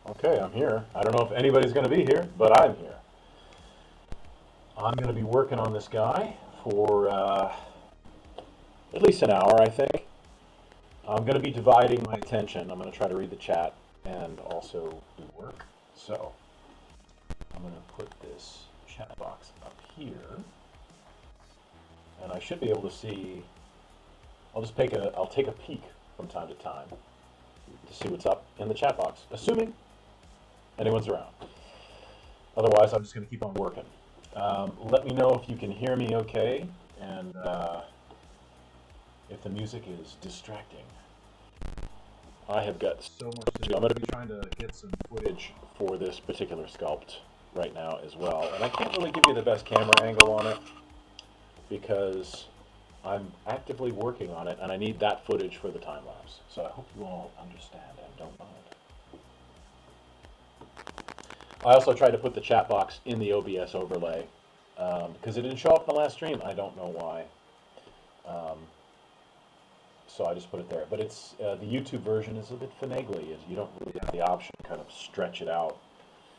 Okay, I'm here. I don't know if anybody's going to be here, but I'm here. I'm going to be working on this guy for at least an hour, I think. I'm going to be dividing my attention. I'm going to try to read the chat and also do work. So I'm going to put this chat box up here, and I should be able to see. I'll take a peek from time to time to see what's up in the chat box, assuming anyone's around. Otherwise, I'm just going to keep on working. Let me know if you can hear me okay, and if the music is distracting. I have got so much to do. I'm going to be trying to get some footage for this particular sculpt right now as well. And I can't really give you the best camera angle on it because I'm actively working on it, and I need that footage for the time lapse. So I hope you all understand and don't mind. I also tried to put the chat box in the OBS overlay because it didn't show up in the last stream. I don't know why. So I just put it there. But it's the YouTube version is a bit finagly. You don't really have the option to kind of stretch it out.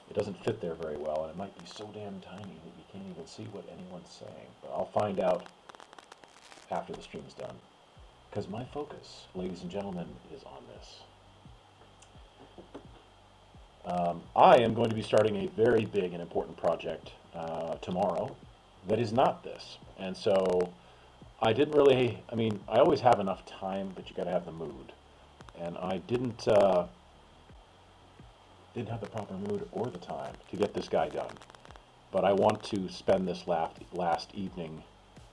It doesn't fit there very well, and it might be so damn tiny that you can't even see what anyone's saying. But I'll find out after the stream is done. Because my focus, ladies and gentlemen, is on this. I am going to be starting a very big and important project tomorrow that is not this. And so I didn't really, I mean, I always have enough time, but you got to have the mood. And I didn't have the proper mood or the time to get this guy done. But I want to spend this last evening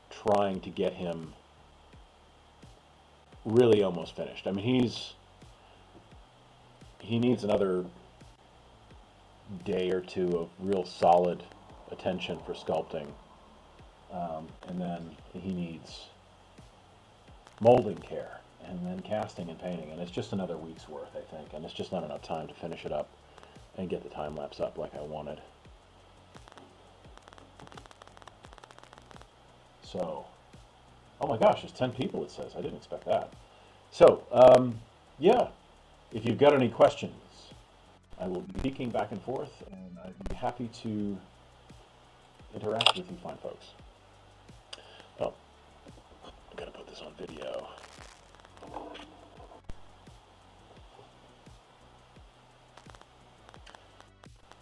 trying to get him really almost finished. I mean, he needs another day or two of real solid attention for sculpting. And then he needs molding care, and then casting and painting, and it's just another week's worth, I think, and it's just not enough time to finish it up and get the time lapse up like I wanted. So, oh my gosh, there's 10 people, it says. I didn't expect that. So, yeah, if you've got any questions, I will be speaking back and forth, and I'd be happy to interact with you fine folks. Oh, I've got to put this on video.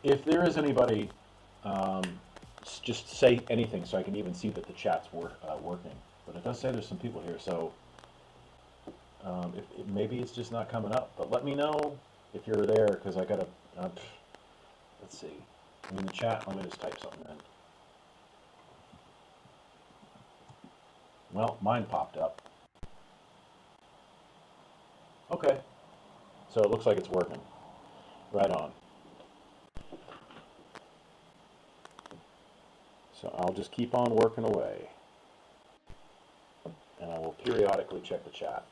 If there is anybody, just say anything so I can even see that the chat's working. But it does say there's some people here, so maybe it's just not coming up. But let me know if you're there, because I got to, let's see. I'm in the chat. Let me just type something in. Well, mine popped up. Okay. So it looks like it's working. Right on. So I'll just keep on working away. And I will periodically check the chat.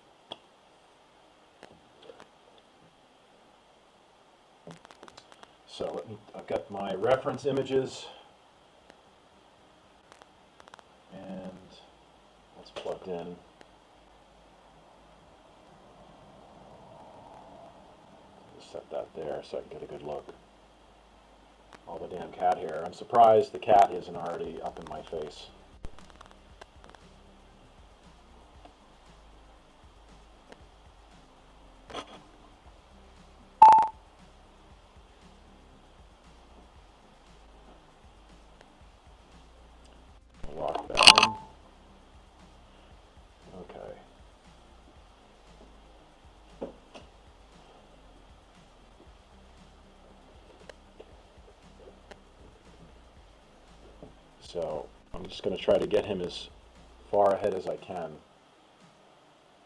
So I've got my reference images. And it's plugged in. Just set that there so I can get a good look. All the damn cat hair. I'm surprised the cat isn't already up in my face. Lock that in. Okay. So I'm just going to try to get him as far ahead as I can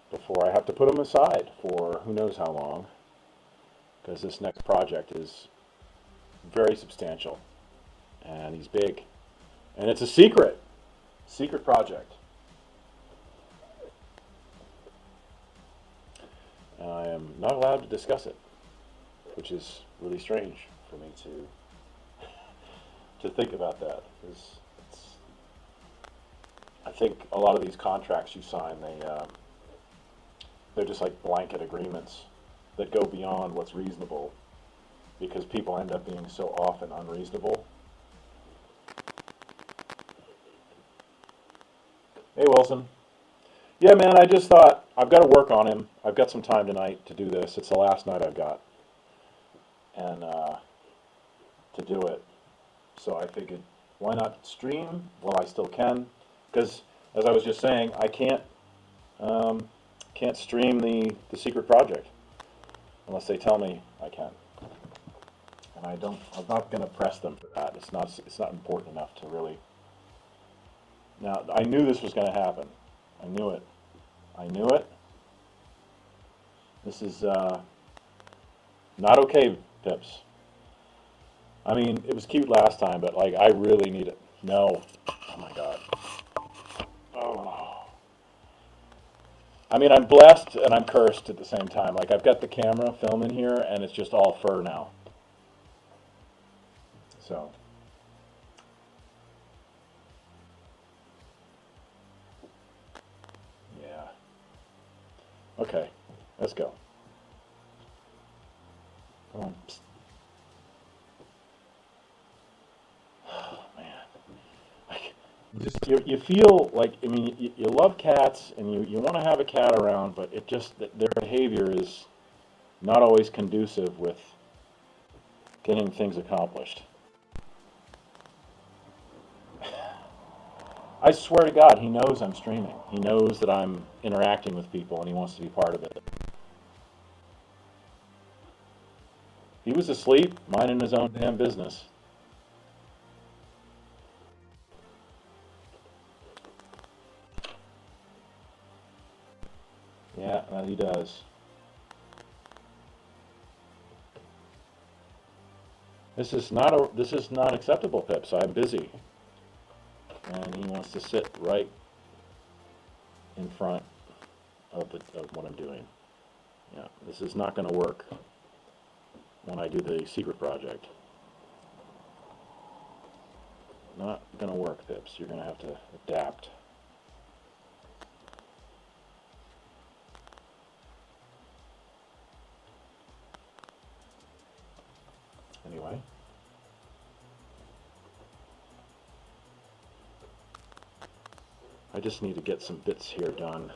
before I have to put him aside for who knows how long, because this next project is very substantial and he's big, and it's a secret project. And I am not allowed to discuss it, which is really strange for me to think about that. I think a lot of these contracts you sign, they're just like blanket agreements that go beyond what's reasonable because people end up being so often unreasonable. Hey, Wilson. Yeah, man, I just thought I've got to work on him. I've got some time tonight to do this. It's the last night I've got and to do it. So I figured, why not stream? Well, I still can, because as I was just saying, I can't stream the secret project unless they tell me I can. And I don't. I'm not going to press them for that. It's not important enough to really. Now, I knew this was going to happen. I knew it. I knew it. This is not okay, Pips. I mean, it was cute last time, but like, I really need it. No. Oh my God. Oh. I mean, I'm blessed and I'm cursed at the same time. Like, I've got the camera film in here, and it's just all fur now. So. Yeah. Okay. Let's go. Come on. Psst. Just you feel like, I mean, you love cats and you want to have a cat around, but it just their behavior is not always conducive with getting things accomplished. I swear to God, he knows I'm streaming. He knows that I'm interacting with people and he wants to be part of it. He was asleep, minding his own damn business. Yeah, that he does. This is not acceptable, Pips. I'm busy. And he wants to sit right in front of what I'm doing. Yeah, this is not going to work when I do the secret project. Not going to work, Pips. You're going to have to adapt. Anyway. I just need to get some bits here done.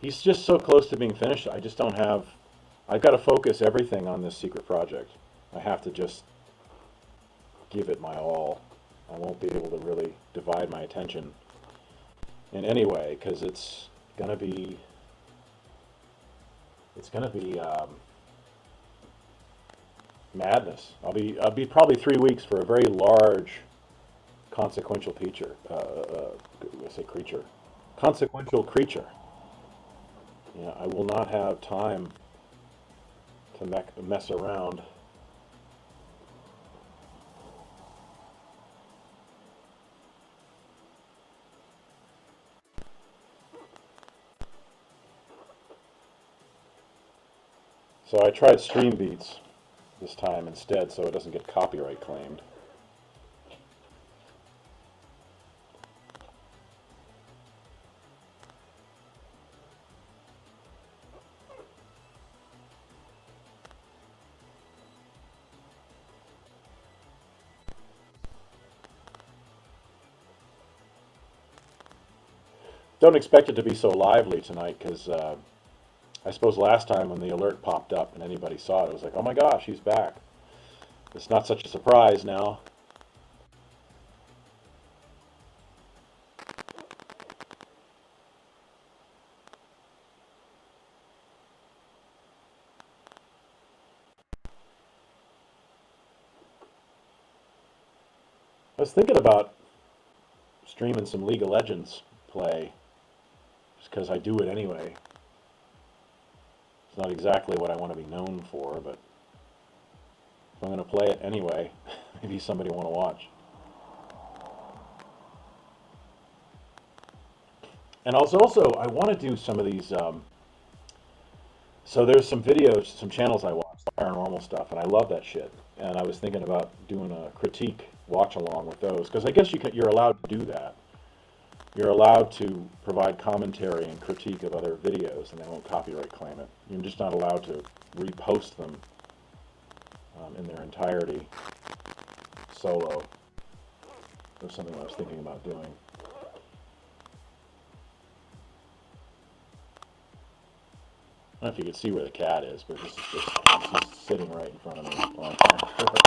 He's just so close to being finished. I just don't have, I've got to focus everything on this secret project. I have to just give it my all. I won't be able to really divide my attention in any way because it's gonna be madness. I'll be probably 3 weeks for a very large consequential feature. I say creature, consequential creature. Yeah, I will not have time to mess around. So I tried Stream Beats this time instead, so it doesn't get copyright claimed. Don't expect it to be so lively tonight because I suppose last time when the alert popped up and anybody saw it, it was like, oh my gosh, he's back. It's not such a surprise now. I was thinking about streaming some League of Legends play, just because I do it anyway. It's not exactly what I want to be known for, but if I'm going to play it anyway, maybe somebody will want to watch. And also, I want to do some of these. So there's some videos, some channels I watch, paranormal stuff, and I love that shit. And I was thinking about doing a critique watch along with those, because I guess you're allowed to do that. you're allowed to provide commentary and critique of other videos, and they won't copyright claim it. You're just not allowed to repost them in their entirety solo. That's something I was thinking about doing. I don't know if you can see where the cat is, but this is he's sitting right in front of me while I'm trying to do it.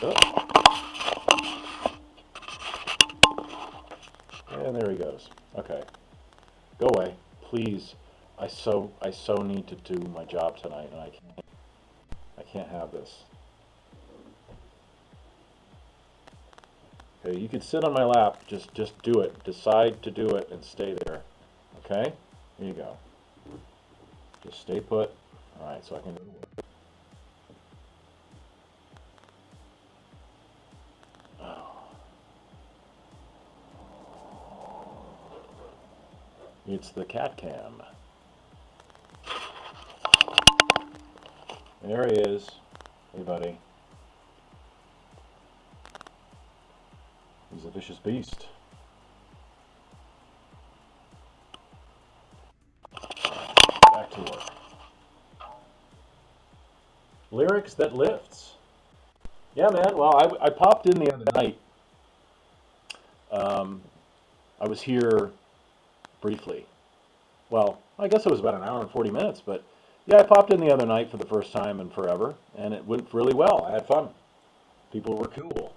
Oh. And there he goes. Okay. Go away. Please. I so need to do my job tonight, and I can't have this. Okay, you can sit on my lap, just do it. Decide to do it and stay there. Okay? Here you go. Just stay put. Alright, so I can... It's the cat cam. There he is. Hey, buddy. He's a vicious beast. Back to work. Lyrics that lifts. Yeah, man. Well, I popped in the other night. I was here briefly. Well, I guess it was about an hour and 40 minutes, but yeah, I popped in the other night for the first time in forever, and it went really well. I had fun. People were cool.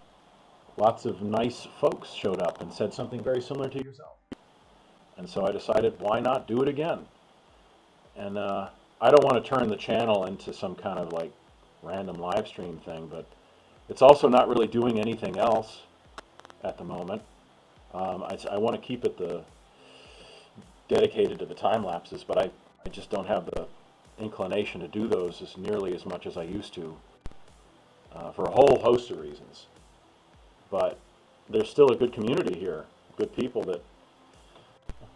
Lots of nice folks showed up and said something very similar to yourself. And so I decided, why not do it again? And I don't want to turn the channel into some kind of like random live stream thing, but it's also not really doing anything else at the moment. I want to keep it dedicated to the time lapses, but I just don't have the inclination to do those as nearly as much as I used to for a whole host of reasons. But there's still a good community here, good people that,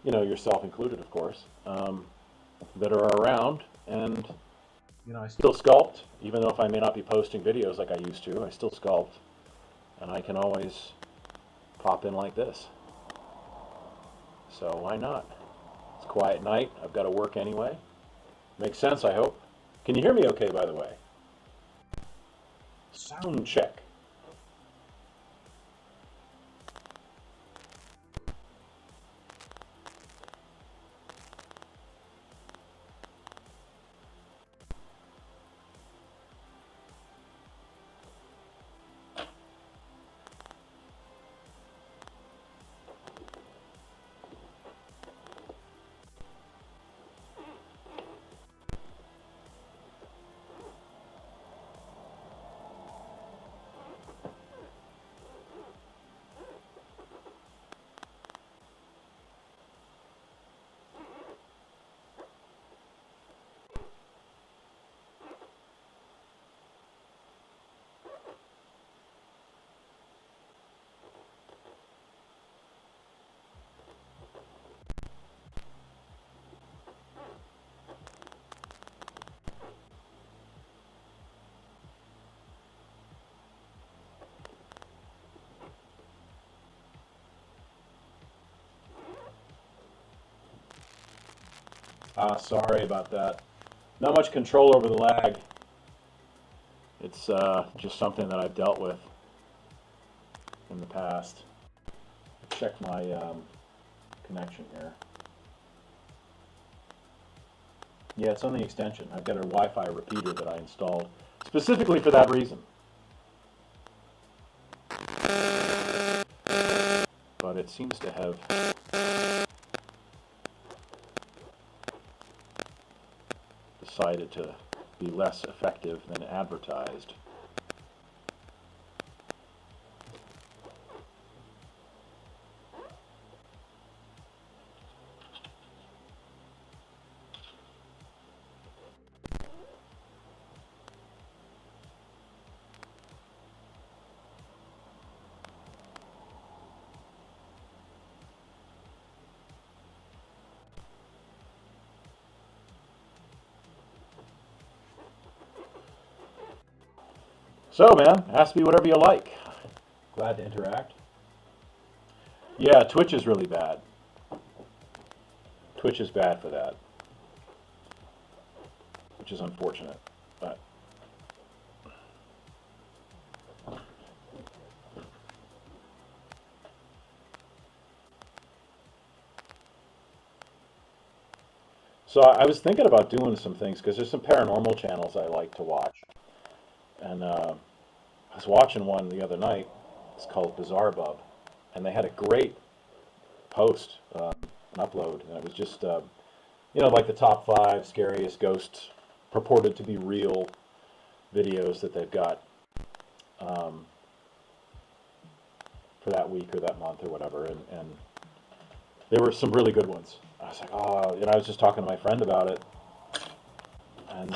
you know, yourself included, of course, that are around, and, you know, I still sculpt, even though if I may not be posting videos like I used to, I still sculpt, and I can always pop in like this. So why not? It's a quiet night. I've got to work anyway. Makes sense, I hope. Can you hear me okay, by the way? Sound check. Sorry about that. Not much control over the lag. It's just something that I've dealt with in the past. Check my connection here. Yeah, it's on the extension. I've got a Wi-Fi repeater that I installed specifically for that reason. But it seems to have decided to be less effective than advertised. So, man, ask me whatever you like. Glad to interact. Yeah, Twitch is really bad. Twitch is bad for that, which is unfortunate. But so I was thinking about doing some things because there's some paranormal channels I like to watch, and I was watching one the other night. It's called Bizarre Bub, and they had a great post, an upload, and it was just like the top 5 scariest ghosts purported to be real videos that they've got for that week or that month or whatever, and there were some really good ones. I was like, oh, I was just talking to my friend about it, and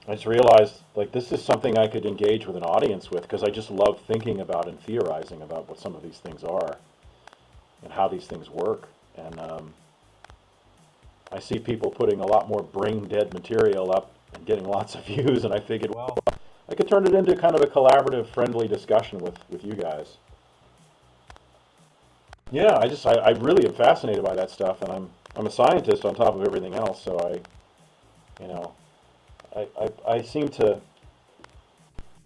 I just realized, like, this is something I could engage with an audience with, because I just love thinking about and theorizing about what some of these things are and how these things work. And I see people putting a lot more brain-dead material up and getting lots of views, and I figured, well, I could turn it into kind of a collaborative, friendly discussion with you guys. Yeah, I really am fascinated by that stuff, and I'm a scientist on top of everything else, so I seem to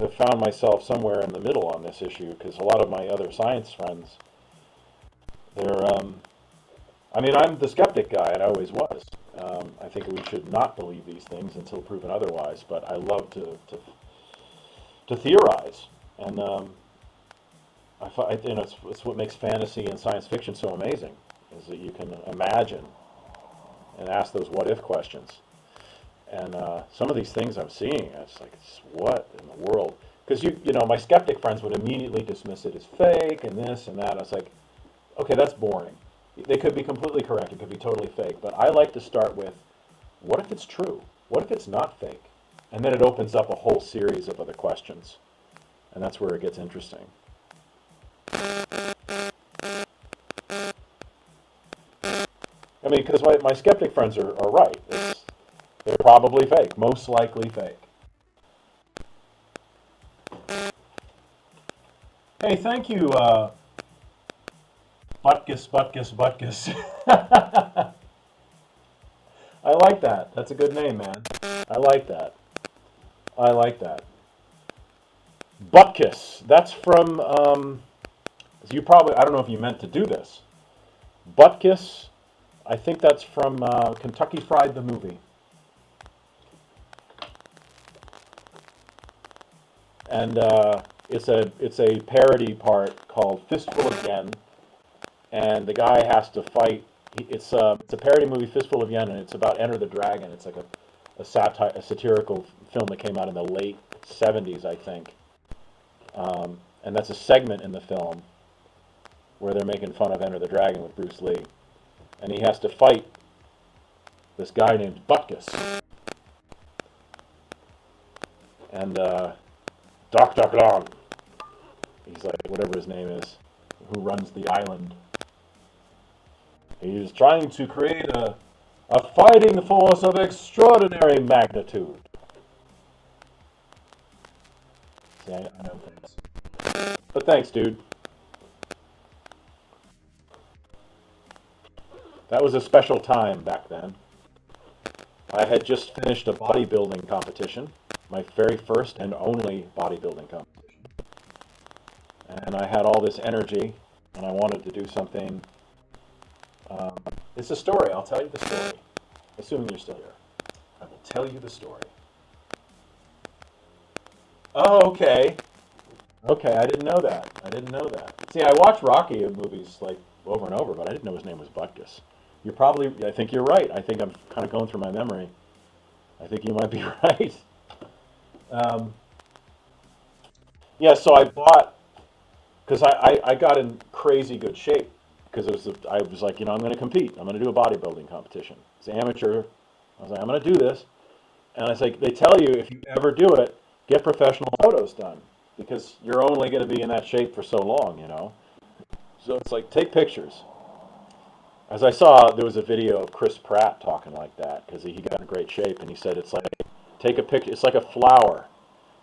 have found myself somewhere in the middle on this issue, because a lot of my other science friends, I'm the skeptic guy, and I always was. I think we should not believe these things until proven otherwise, but I love to theorize, and it's what makes fantasy and science fiction so amazing, is that you can imagine and ask those what-if questions. And some of these things I'm seeing, it's like, what in the world? Because my skeptic friends would immediately dismiss it as fake and this and that. I was like, okay, that's boring. They could be completely correct. It could be totally fake. But I like to start with, what if it's true? What if it's not fake? And then it opens up a whole series of other questions. And that's where it gets interesting. I mean, because my skeptic friends are right. They're probably fake, most likely fake. Hey, thank you, Butkus. I like that. That's a good name, man. I like that. Butkus. That's from, I don't know if you meant to do this. Butkus, I think that's from Kentucky Fried the movie. And it's a parody part called Fistful of Yen, and the guy has to fight. It's a parody movie, Fistful of Yen, and it's about Enter the Dragon. It's like a satirical film that came out in the late 70s, I think. And that's a segment in the film where they're making fun of Enter the Dragon with Bruce Lee, and he has to fight this guy named Butkus, and Dr. Blanc, he's like, whatever his name is, who runs the island. He's trying to create a fighting force of extraordinary magnitude. See, I know things. But thanks, dude. That was a special time back then. I had just finished a bodybuilding competition. My very first and only bodybuilding competition. And I had all this energy, and I wanted to do something. It's a story. I'll tell you the story. Assuming you're still here. I will tell you the story. Oh, okay. Okay, I didn't know that. See, I watch Rocky movies like over and over, but I didn't know his name was Butkus. I think you're right. I think I'm kind of going through my memory. I think you might be right. Yeah, so I bought, because I got in crazy good shape, because I was like, I'm going to compete. I'm going to do a bodybuilding competition. It's amateur. I was like, I'm going to do this. And I was like, they tell you, if you ever do it, get professional photos done, because you're only going to be in that shape for so long, So it's like, take pictures. As I saw, there was a video of Chris Pratt talking like that, because he got in great shape, and he said it's like, take a picture, it's like a flower.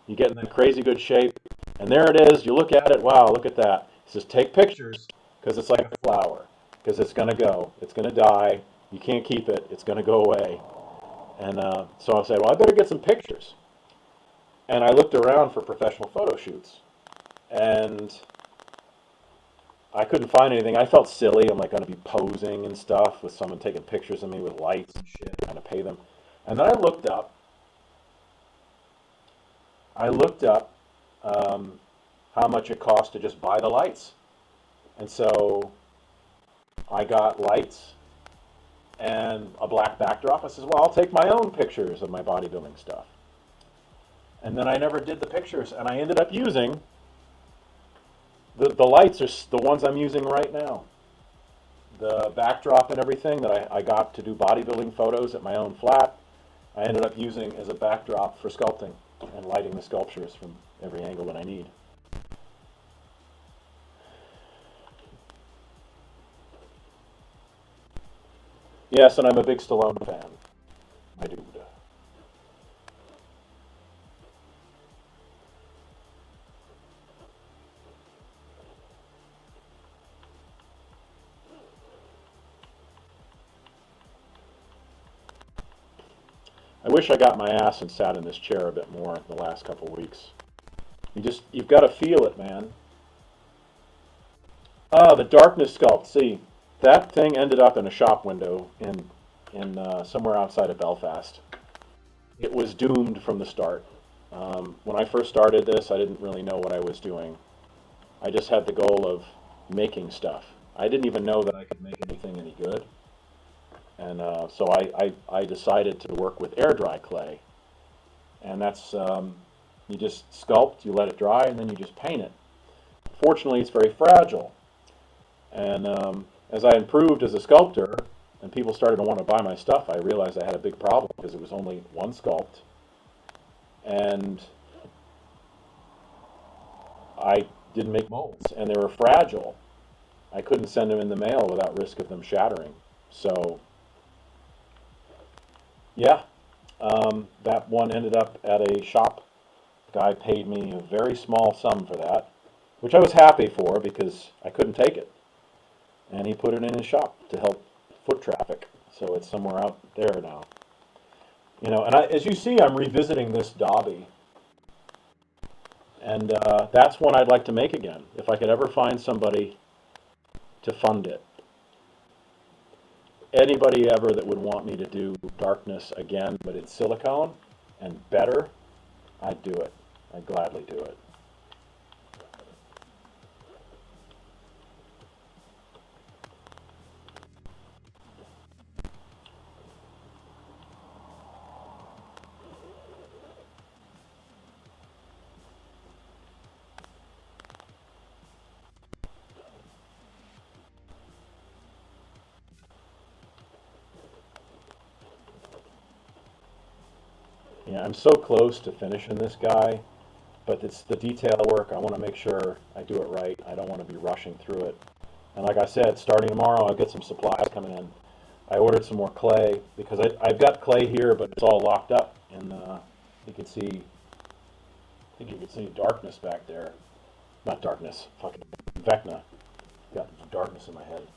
You get in that crazy good shape, And there it is. You look at it. Wow, look at that. It says take pictures because it's like a flower. Because it's going to go. It's going to die. You can't keep it. It's going to go away. And so I said, well, I better get some pictures. And I looked around for professional photo shoots. And I couldn't find anything. I felt silly. I'm like going to be posing and stuff with someone taking pictures of me with lights and shit, trying to pay them. And then I looked up how much it cost to just buy the lights. And so I got lights and a black backdrop. I said, well, I'll take my own pictures of my bodybuilding stuff. And then I never did the pictures, and I ended up using the lights are the ones I'm using right now. The backdrop and everything that I got to do bodybuilding photos at my own flat, I ended up using as a backdrop for sculpting and lighting the sculptures from every angle that I need. Yes, and I'm a big Stallone fan. My dude. I wish I got my ass and sat in this chair a bit more the last couple of weeks. You've got to feel it, man. Ah, the darkness sculpt. See, that thing ended up in a shop window in somewhere outside of Belfast. It was doomed from the start. When I first started this, I didn't really know what I was doing. I just had the goal of making stuff. I didn't even know that I could make anything any good. And so I decided to work with air dry clay. And that's, you just sculpt, you let it dry, and then you just paint it. Fortunately, it's very fragile. And as I improved as a sculptor, and people started to want to buy my stuff, I realized I had a big problem because it was only one sculpt. And I didn't make molds, and they were fragile. I couldn't send them in the mail without risk of them shattering. So, yeah, that one ended up at a shop. The guy paid me a very small sum for that, which I was happy for because I couldn't take it. And he put it in his shop to help foot traffic. So it's somewhere out there now. You know, and as you see, I'm revisiting this Dobby. And that's one I'd like to make again, if I could ever find somebody to fund it. Anybody ever that would want me to do darkness again, but in silicone and better, I'd do it. I'd gladly do it. Yeah, I'm so close to finishing this guy, but it's the detail work. I want to make sure I do it right. I don't want to be rushing through it. And like I said, starting tomorrow, I'll get some supplies coming in. I ordered some more clay because I've got clay here, but it's all locked up. And you can see, I think you can see darkness back there. Not darkness, fucking Vecna. Got darkness in my head.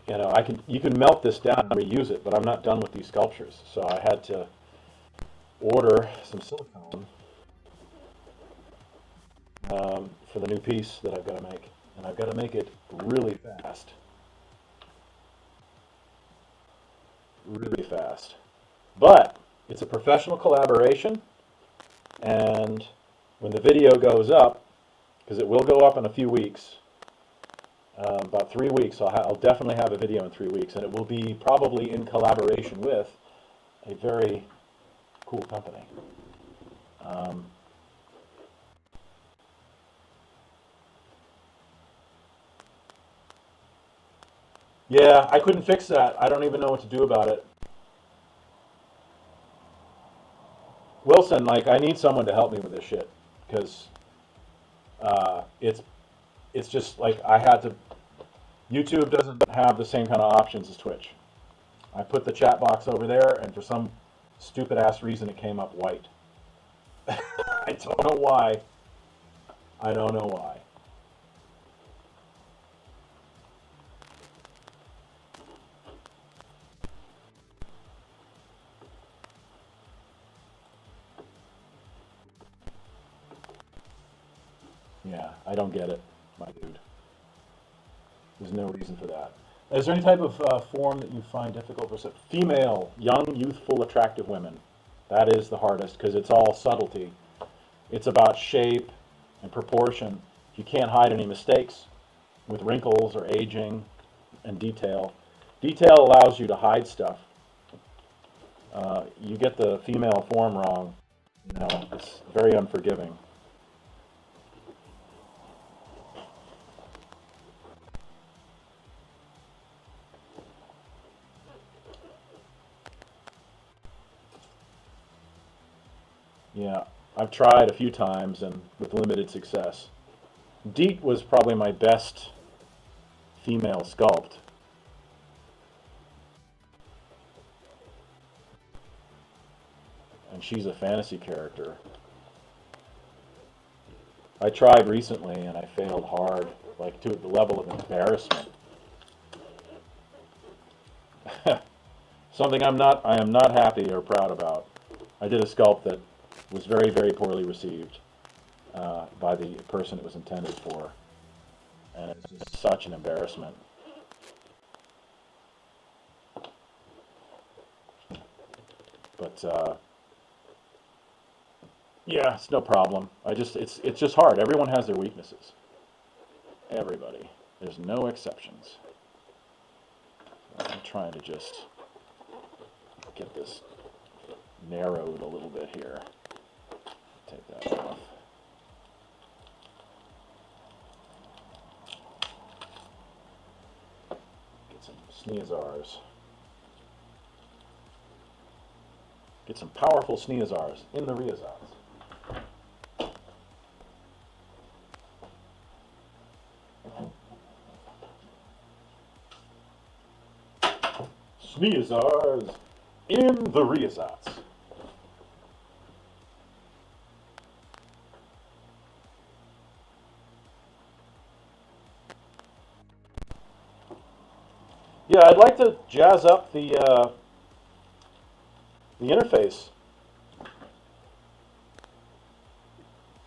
You know, you can melt this down and reuse it, but I'm not done with these sculptures. So I had to order some silicone for the new piece that I've got to make. And I've got to make it really fast. Really fast. But it's a professional collaboration, and when the video goes up, because it will go up in a few weeks, about 3 weeks, I'll definitely have a video in 3 weeks, and it will be probably in collaboration with a very cool company. Yeah, I couldn't fix that. I don't even know what to do about it. Wilson, like, I need someone to help me with this shit, because it's just like I had to. YouTube doesn't have the same kind of options as Twitch. I put the chat box over there, and for some stupid ass reason, it came up white. I I don't know why. I don't know why. Yeah, I don't get it, my dude. There's no reason for that. Is there any type of form that you find difficult for female, young, youthful, attractive women? That is the hardest because it's all subtlety. It's about shape and proportion. You can't hide any mistakes with wrinkles or aging and detail. Detail allows you to hide stuff. You get the female form wrong, it's very unforgiving. Yeah, I've tried a few times and with limited success. Deet was probably my best female sculpt. And she's a fantasy character. I tried recently and I failed hard, like to the level of embarrassment. Something I am not happy or proud about. I did a sculpt that was very, very poorly received by the person it was intended for, and it's just such an embarrassment. But yeah, it's no problem. It's just hard. Everyone has their weaknesses. Everybody. There's no exceptions. I'm trying to just get this narrowed a little bit here. Take that off. Get some sneezars. Get some powerful sneezars in the riazats. Sneezars in the riazats. Yeah, I'd like to jazz up the interface.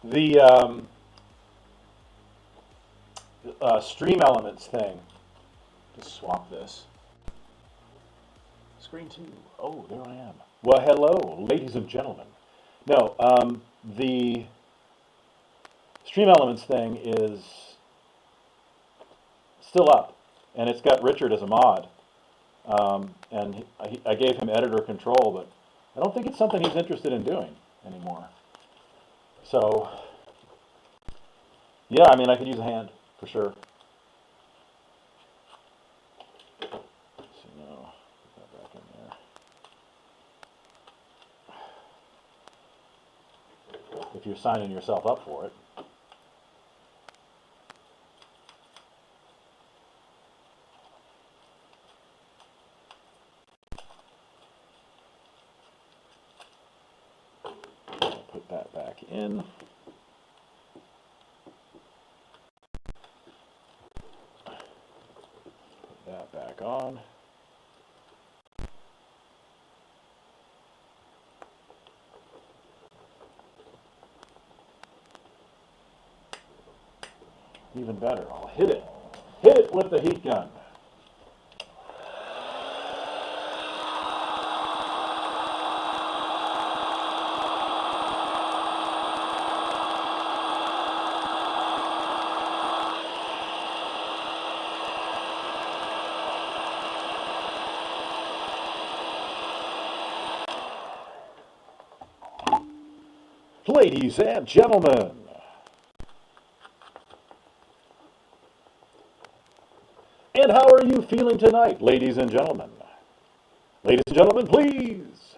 The stream elements thing. Just swap this. Screen 2. Oh, there I am. Well, hello, ladies and gentlemen. No, the stream elements thing is still up, and it's got Richard as a mod. And I gave him editor control, but I don't think it's something he's interested in doing anymore. So, yeah, I mean, I could use a hand, for sure. So now, put that back in there. If you're signing yourself up for it. Put that back in. Put that back on. Even better, I'll hit it. Hit it with the heat gun. Ladies and gentlemen, and how are you feeling tonight, ladies and gentlemen? Ladies and gentlemen, please.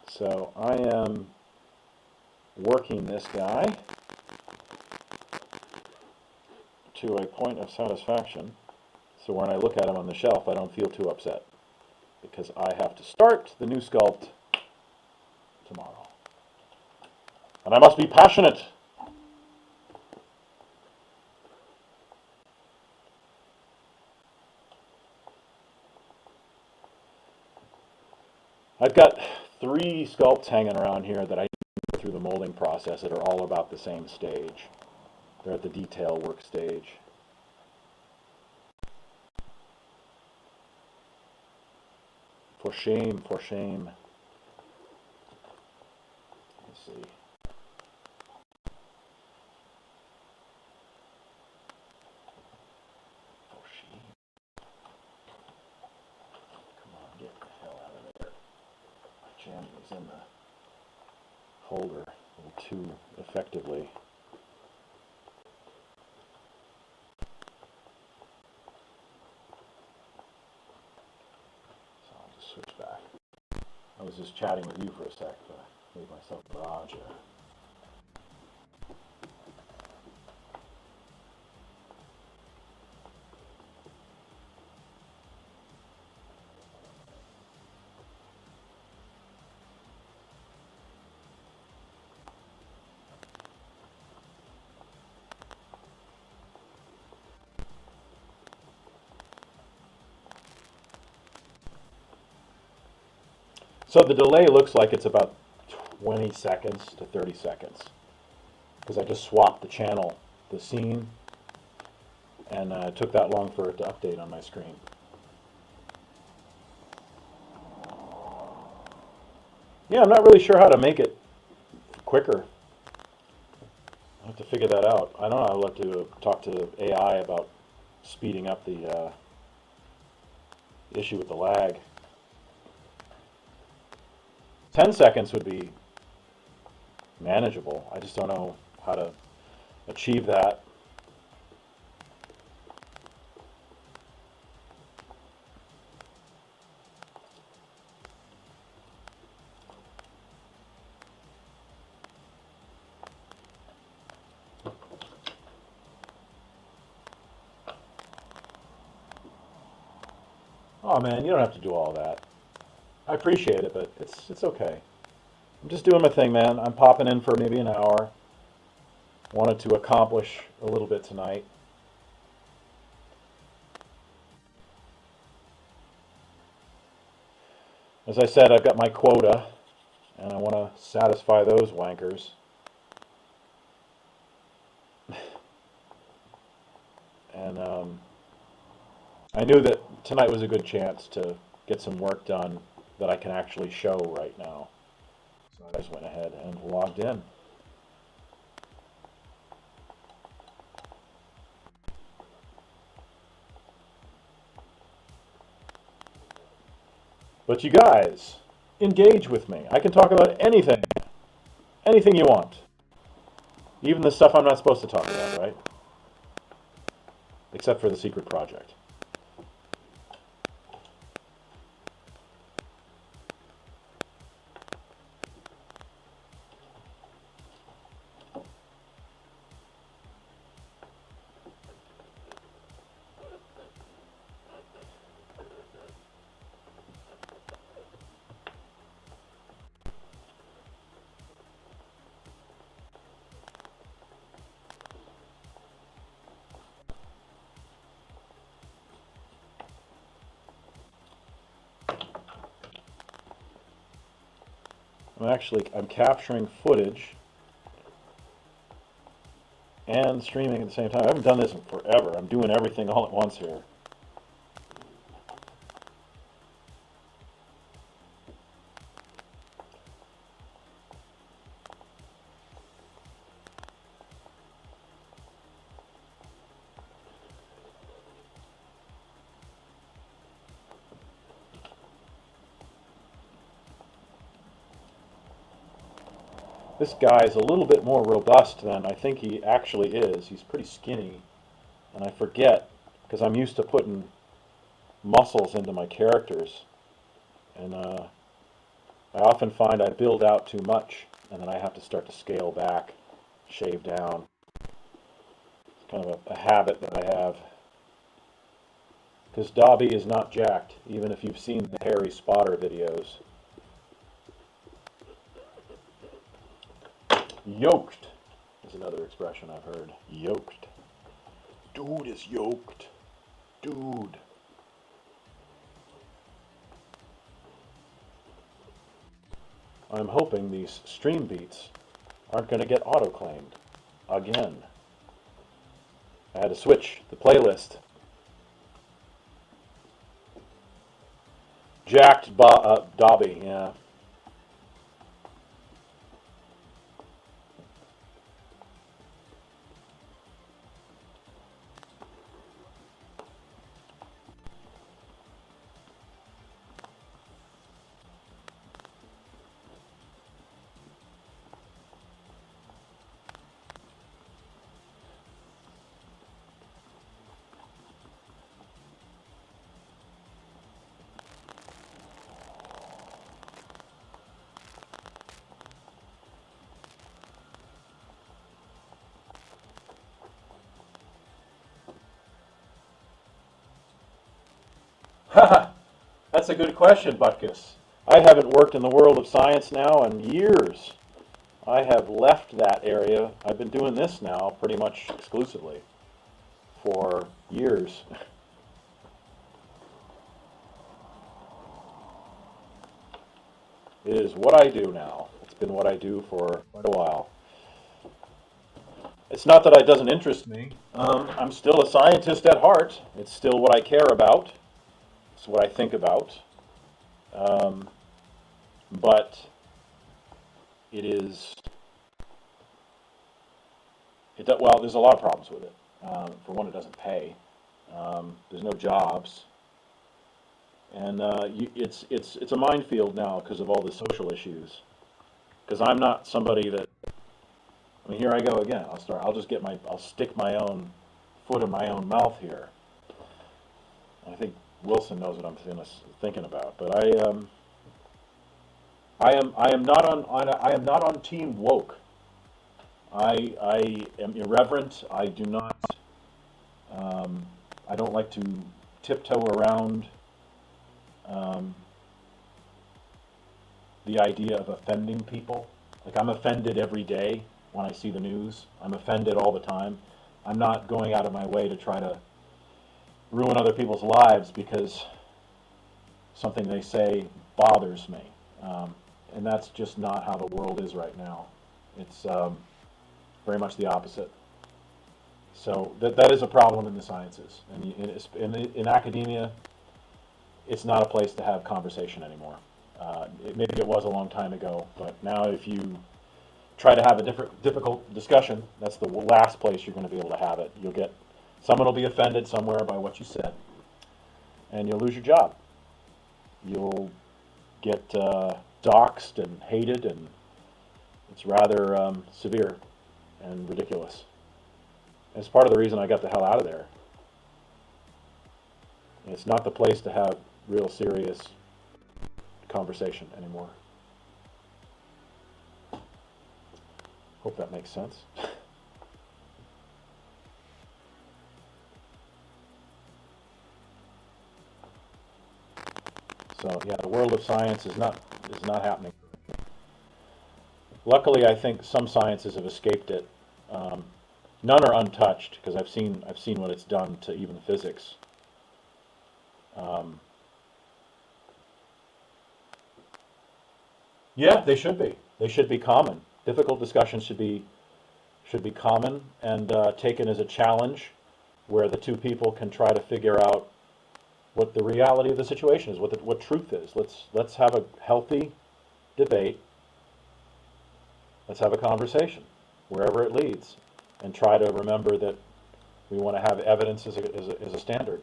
So I am working this guy to a point of satisfaction, so when I look at them on the shelf, I don't feel too upset, because I have to start the new sculpt tomorrow. And I must be passionate. I've got 3 sculpts hanging around here that I go through the molding process that are all about the same stage. They're at the detail work stage. For shame, for shame. Let's see. For shame. Come on, get the hell out of there. My jam was in the holder a little too effectively. So I'll just switch back. I was just chatting with you for a sec, but I made myself a barrage here. So the delay looks like it's about 20 seconds to 30 seconds, because I just swapped the channel, the scene, and it took that long for it to update on my screen. Yeah, I'm not really sure how to make it quicker. I have to figure that out. I don't know. I'll have to talk to AI about speeding up the issue with the lag. 10 seconds would be manageable. I just don't know how to achieve that. Oh man, you don't have to do all that. I appreciate it, but it's okay. I'm just doing my thing, man. I'm popping in for maybe an hour. Wanted to accomplish a little bit tonight. As I said, I've got my quota, and I want to satisfy those wankers. And I knew that tonight was a good chance to get some work done that I can actually show right now. So I just went ahead and logged in. But you guys, engage with me. I can talk about anything. Anything you want. Even the stuff I'm not supposed to talk about, right? Except for the secret project. I'm capturing footage and streaming at the same time. I haven't done this in forever. I'm doing everything all at once here. This guy's a little bit more robust than I think he actually is. He's pretty skinny, and I forget, because I'm used to putting muscles into my characters, and I often find I build out too much, and then I have to start to scale back, shave down. Kind of a habit that I have. Because Dobby is not jacked, even if you've seen the Harry Spotter videos. Yoked is another expression I've heard. Yoked. Dude is yoked. Dude. I'm hoping these stream beats aren't going to get auto-claimed again. I had to switch the playlist. Jacked Dobby, yeah. That's a good question, Butkus. I haven't worked in the world of science now in years. I have left that area. I've been doing this now pretty much exclusively for years. It is what I do now. It's been what I do for quite a while. It's not that it doesn't interest me. I'm still a scientist at heart. It's still what I care about. It's what I think about. But it is, well, there's a lot of problems with it. For one, it doesn't pay. There's no jobs. And it's a minefield now because of all the social issues. Because I'm not somebody that, I mean, here I go again. I'll stick my own foot in my own mouth here. I think Wilson knows what I'm thinking about, but I am not on Team Woke. I am irreverent. I do not. I don't like to tiptoe around the idea of offending people. Like, I'm offended every day when I see the news. I'm offended all the time. I'm not going out of my way to try to ruin other people's lives because something they say bothers me. And that's just not how the world is right now. It's very much the opposite. So that is a problem in the sciences. And in academia, it's not a place to have conversation anymore. Maybe it was a long time ago, but now if you try to have a difficult discussion, that's the last place you're going to be able to have it. Someone will be offended somewhere by what you said, and you'll lose your job. You'll get doxxed and hated, and it's rather severe and ridiculous. And it's part of the reason I got the hell out of there. And it's not the place to have real serious conversation anymore. Hope that makes sense. So yeah, the world of science is not happening. Luckily, I think some sciences have escaped it. None are untouched because I've seen what it's done to even physics. Yeah, they should be. They should be common. Difficult discussions should be common and taken as a challenge, where the two people can try to figure out what the reality of the situation is, what truth is. Let's have a healthy debate. Let's have a conversation, wherever it leads, and try to remember that we want to have evidence as a standard.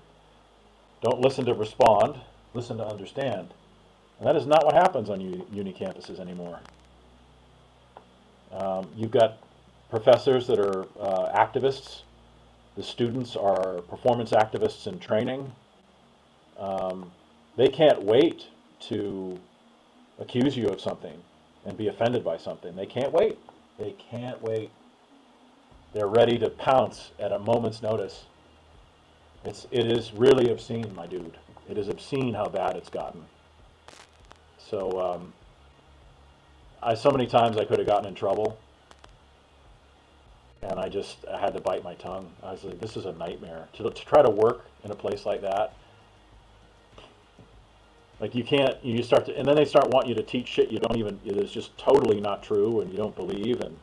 Don't listen to respond, listen to understand. And that is not what happens on uni campuses anymore. You've got professors that are activists. The students are performance activists in training. They can't wait to accuse you of something and be offended by something. They can't wait. They can't wait. They're ready to pounce at a moment's notice. It is really obscene, my dude. It is obscene how bad it's gotten. So so many times I could have gotten in trouble, and I had to bite my tongue. I was like, this is a nightmare to try to work in a place like that. Like you start to, and then they start wanting you to teach shit you don't even, it is just totally not true and you don't believe, and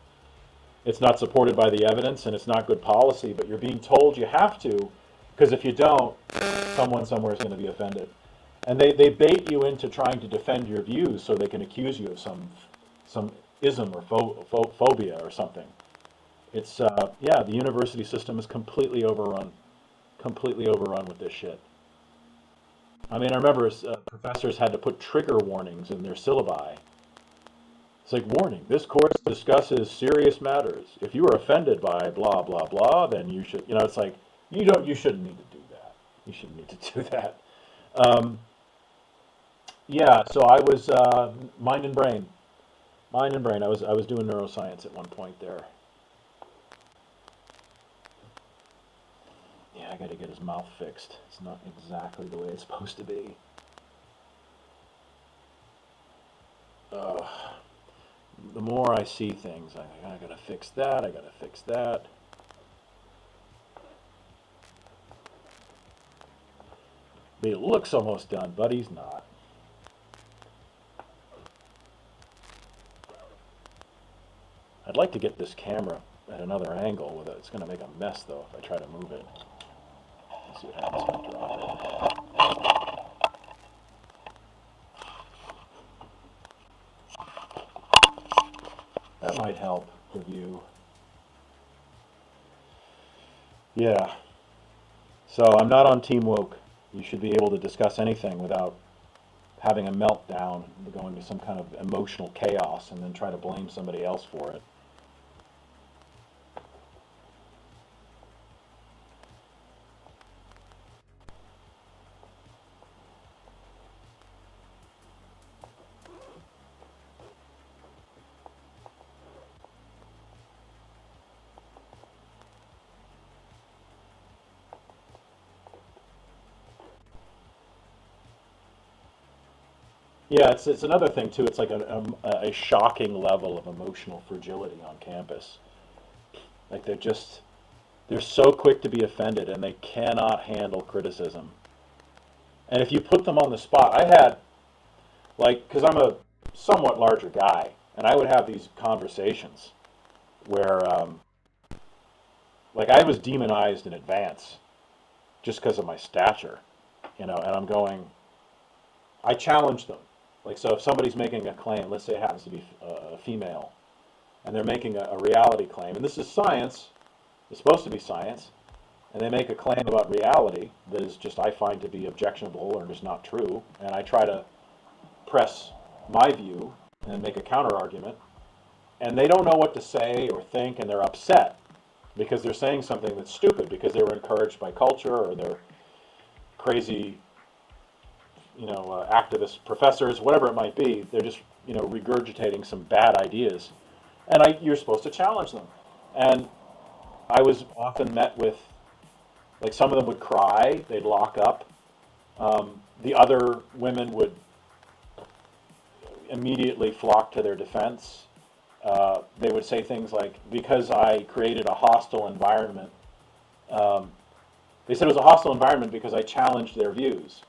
it's not supported by the evidence, and it's not good policy, but you're being told you have to, because if you don't, someone somewhere is going to be offended. And they bait you into trying to defend your views so they can accuse you of some ism or phobia or something. It's, the university system is completely overrun with this shit. I mean, I remember professors had to put trigger warnings in their syllabi. It's like, warning, this course discusses serious matters. If you are offended by blah, blah, blah, then you should, it's like, you shouldn't need to do that. You shouldn't need to do that. So I was, mind and brain. I was doing neuroscience at one point there. Yeah, I got to get his mouth fixed. It's not exactly the way it's supposed to be. The more I see things, I got to fix that. I got to fix that. But it looks almost done, but he's not. I'd like to get this camera at another angle with it. It's going to make a mess, though, if I try to move it. Let's see what happens if I drop it. That might help the view. Yeah. So I'm not on Team Woke. You should be able to discuss anything without having a meltdown, going to some kind of emotional chaos, and then try to blame somebody else for it. Yeah, it's another thing too. It's like a shocking level of emotional fragility on campus. Like they're so quick to be offended, and they cannot handle criticism. And if you put them on the spot, I had, like, because I'm a somewhat larger guy, and I would have these conversations where, like, I was demonized in advance just because of my stature, and I'm going, I challenge them. Like, so if somebody's making a claim, let's say it happens to be a female, and they're making a reality claim, and this is science, it's supposed to be science, and they make a claim about reality that is just, I find to be objectionable or just not true, and I try to press my view and make a counter argument, and they don't know what to say or think, and they're upset because they're saying something that's stupid because they were encouraged by culture or they're crazy, activist professors, whatever it might be. They're just, regurgitating some bad ideas, and you're supposed to challenge them. And I was often met with, like, some of them would cry, they'd lock up. The other women would immediately flock to their defense. They would say things like, because I created a hostile environment, they said it was a hostile environment because I challenged their views,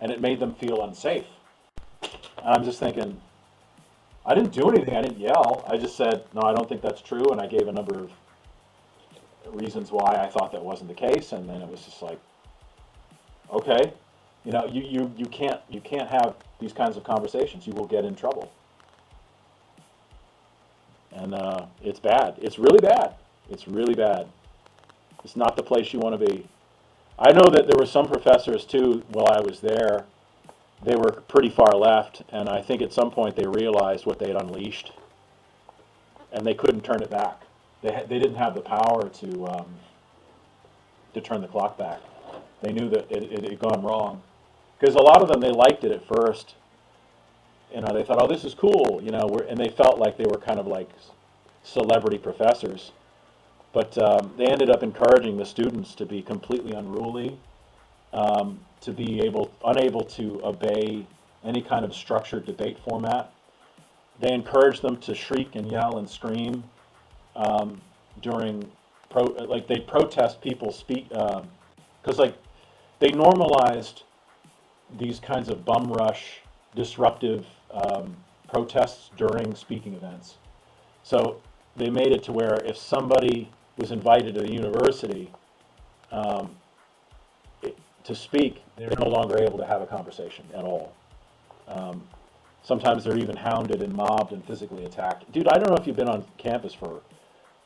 and it made them feel unsafe. And I'm just thinking, I didn't do anything, I didn't yell, I just said, no, I don't think that's true, and I gave a number of reasons why I thought that wasn't the case, and then it was just like, okay, you can't have these kinds of conversations, you will get in trouble. And it's bad. It's really bad. It's really bad. It's not the place you want to be. I know that there were some professors too while I was there. They were pretty far left, and I think at some point they realized what they had unleashed, and they couldn't turn it back. They didn't have the power to turn the clock back. They knew that it had gone wrong, because a lot of them, they liked it at first. They thought, oh, this is cool, and they felt like they were kind of like celebrity professors. But they ended up encouraging the students to be completely unruly, to be unable to obey any kind of structured debate format. They encouraged them to shriek and yell and scream during like they protest people speak because like they normalized these kinds of bum rush disruptive protests during speaking events. So they made it to where if somebody was invited to the university um, to speak, they're no longer able to have a conversation at all. Um, Sometimes they're even hounded and mobbed and physically attacked. Dude, I don't know if you've been on campus for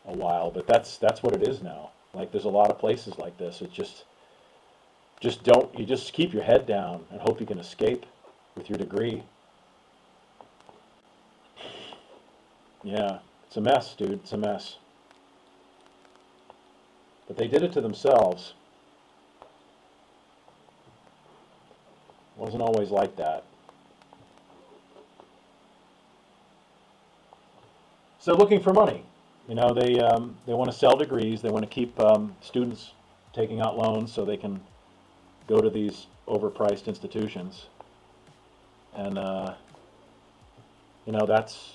a while, but that's what it is now. Like there's a lot of places like this. It's just don't you just keep your head down and hope you can escape with your degree. Yeah, it's a mess, dude. It's a mess. But they did it to themselves. It wasn't always like that. So looking for money, they want to sell degrees. They want to keep students taking out loans so they can go to these overpriced institutions, and that's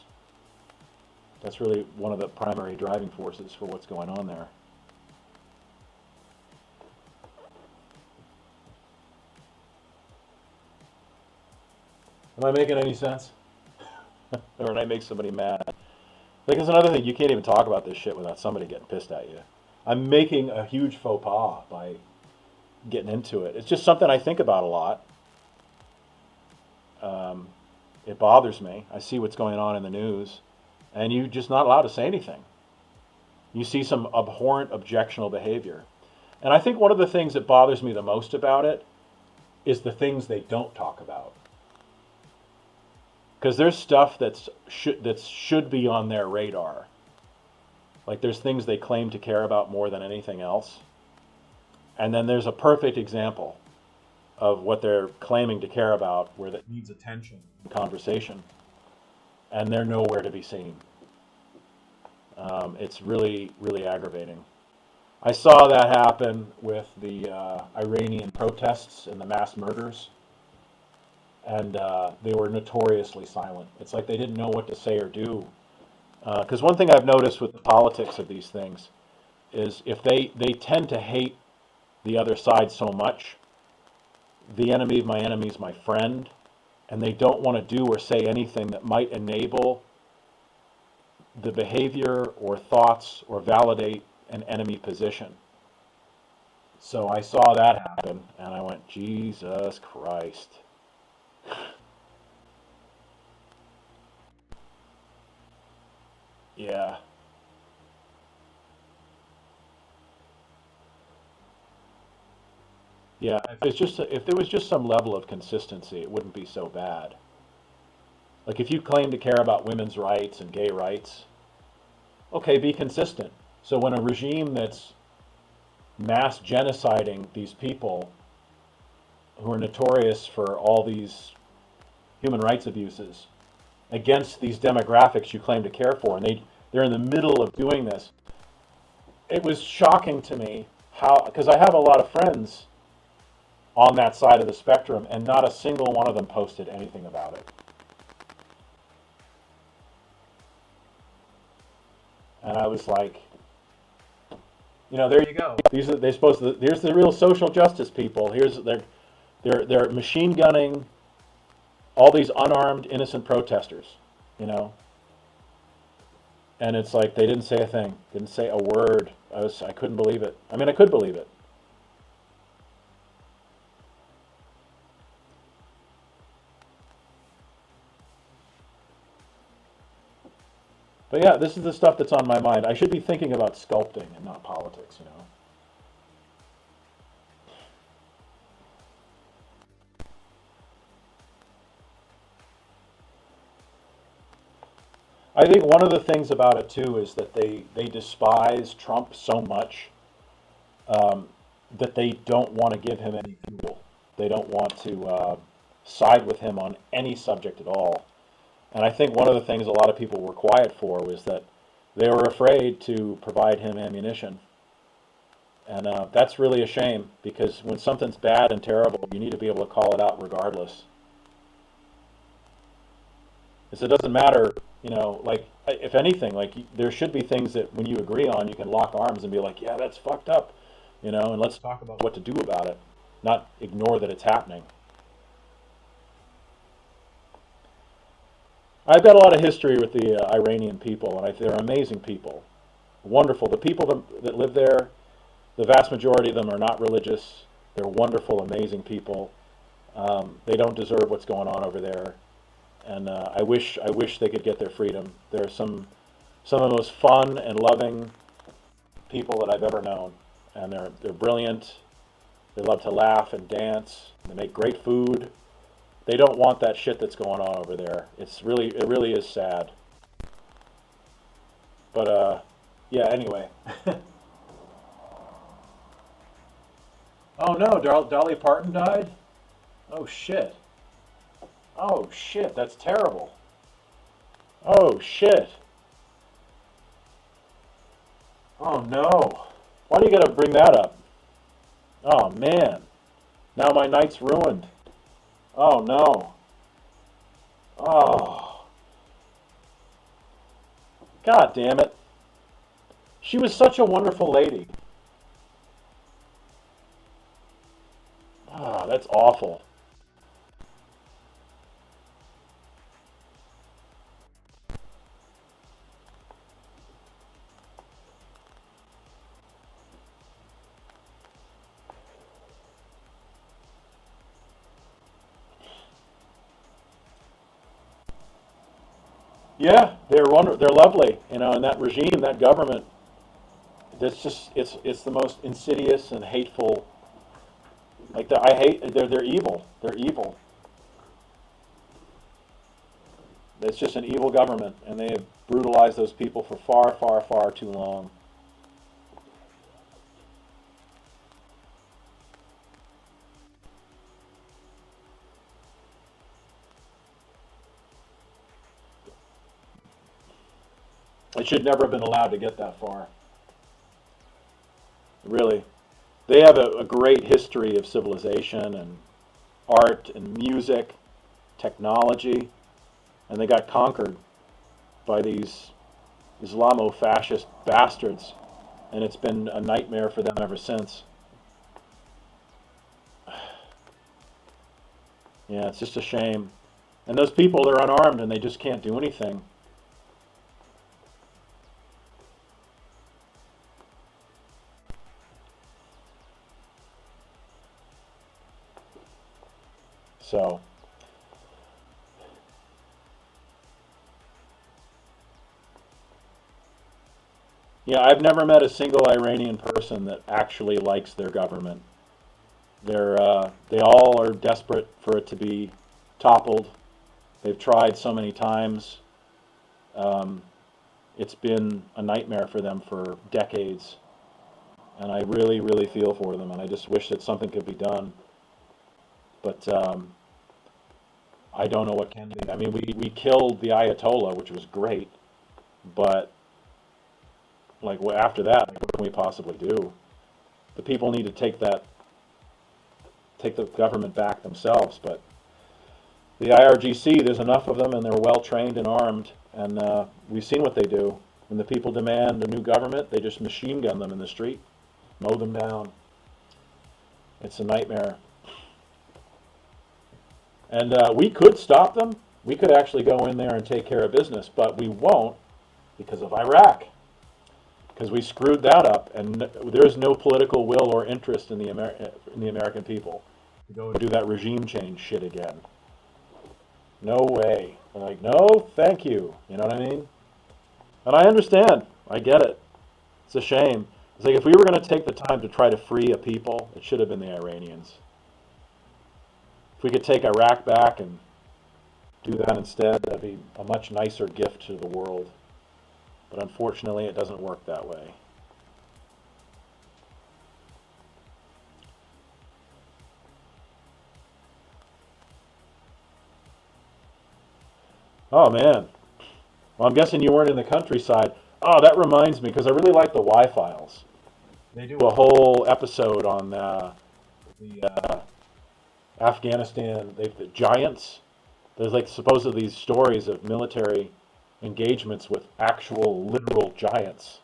really one of the primary driving forces for what's going on there. Am I making any sense? Or did I make somebody mad? Like, there's another thing, you can't even talk about this shit without somebody getting pissed at you. I'm making a huge faux pas by getting into it. It's just something I think about a lot. It bothers me. I see what's going on in the news, and you're just not allowed to say anything. You see some abhorrent, objectionable behavior. And I think one of the things that bothers me the most about it is the things they don't talk about. Because there's stuff that should be on their radar. Like there's things they claim to care about more than anything else. And then there's a perfect example of what they're claiming to care about where that needs attention and conversation. And they're nowhere to be seen. It's really, really aggravating. I saw that happen with the Iranian protests and the mass murders. And they were notoriously silent. It's like they didn't know what to say or do. Because one thing I've noticed with the politics of these things is if they tend to hate the other side so much, the enemy of my enemy is my friend, and they don't want to do or say anything that might enable the behavior or thoughts or validate an enemy position. So I saw that happen, and I went, Jesus Christ. Yeah. Yeah, if there was just some level of consistency, it wouldn't be so bad. Like if you claim to care about women's rights and gay rights, okay, be consistent. So when a regime that's mass genociding these people who are notorious for all these human rights abuses against these demographics you claim to care for, and they're in the middle of doing this. It was shocking to me how, because I have a lot of friends on that side of the spectrum, and not a single one of them posted anything about it. And I was like, there you go. These are they supposed to. Here's the real social justice people. Here's they're machine gunning all these unarmed, innocent protesters, And it's like they didn't say a thing, didn't say a word. I couldn't believe it. I mean, I could believe it. But yeah, this is the stuff that's on my mind. I should be thinking about sculpting and not politics. I think one of the things about it too is that they despise Trump so much um, that they don't want to give him any fuel. They don't want to side with him on any subject at all. And I think one of the things a lot of people were quiet for was that they were afraid to provide him ammunition. And that's really a shame, because when something's bad and terrible, you need to be able to call it out regardless. Because it doesn't matter, like, if anything, like, there should be things that when you agree on, you can lock arms and be like, yeah, that's fucked up, and let's talk about what to do about it, not ignore that it's happening. I've got a lot of history with the Iranian people, and they're amazing people. Wonderful. The people that live there, the vast majority of them are not religious. They're wonderful, amazing people. They don't deserve what's going on over there, and I wish they could get their freedom. They're some of the most fun and loving people that I've ever known, and they're brilliant. They love to laugh and dance. They make great food. They don't want that shit that's going on over there. It really is sad. But yeah. Anyway. Oh no, Dolly Parton died? Oh shit. Oh shit, that's terrible. Oh shit. Oh no. Why do you gotta bring that up? Oh man. Now my night's ruined. Oh no. Oh. God damn it. She was such a wonderful lady. Ah, that's awful. Yeah, they're lovely, and that regime, that government, that's just it's the most insidious and hateful. Like I hate they're evil. They're evil. It's just an evil government, and they have brutalized those people for far, far, far too long. It should never have been allowed to get that far. Really. They have a great history of civilization and art and music, technology, and they got conquered by these Islamo-fascist bastards, and it's been a nightmare for them ever since. Yeah, it's just a shame. And those people, they're unarmed and they just can't do anything. So, yeah, I've never met a single Iranian person that actually likes their government. They all are desperate for it to be toppled. They've tried so many times. Um, it's been a nightmare for them for decades, and I really, really feel for them, and I just wish that something could be done. But I don't know what can be. I mean, we killed the Ayatollah, which was great, but like after that, like, what can we possibly do? The people need to take the government back themselves. But the IRGC, there's enough of them, and they're well trained and armed, and we've seen what they do. When the people demand a new government, they just machine gun them in the street, mow them down. It's a nightmare. And we could stop them. We could actually go in there and take care of business, but we won't because of Iraq. Because we screwed that up, and there's no political will or interest in the American people to go and do that regime change shit again. No way. They're like, no, thank you. You know what I mean? And I understand. I get it. It's a shame. It's like if we were going to take the time to try to free a people, it should have been the Iranians. If we could take Iraq back and do that instead, that'd be a much nicer gift to the world. But unfortunately, it doesn't work that way. Oh man. Well, I'm guessing you weren't in the countryside. Oh, that reminds me, because I really like the Y-Files. They do a whole episode on the Afghanistan, the giants. There's like supposedly these stories of military engagements with actual literal giants.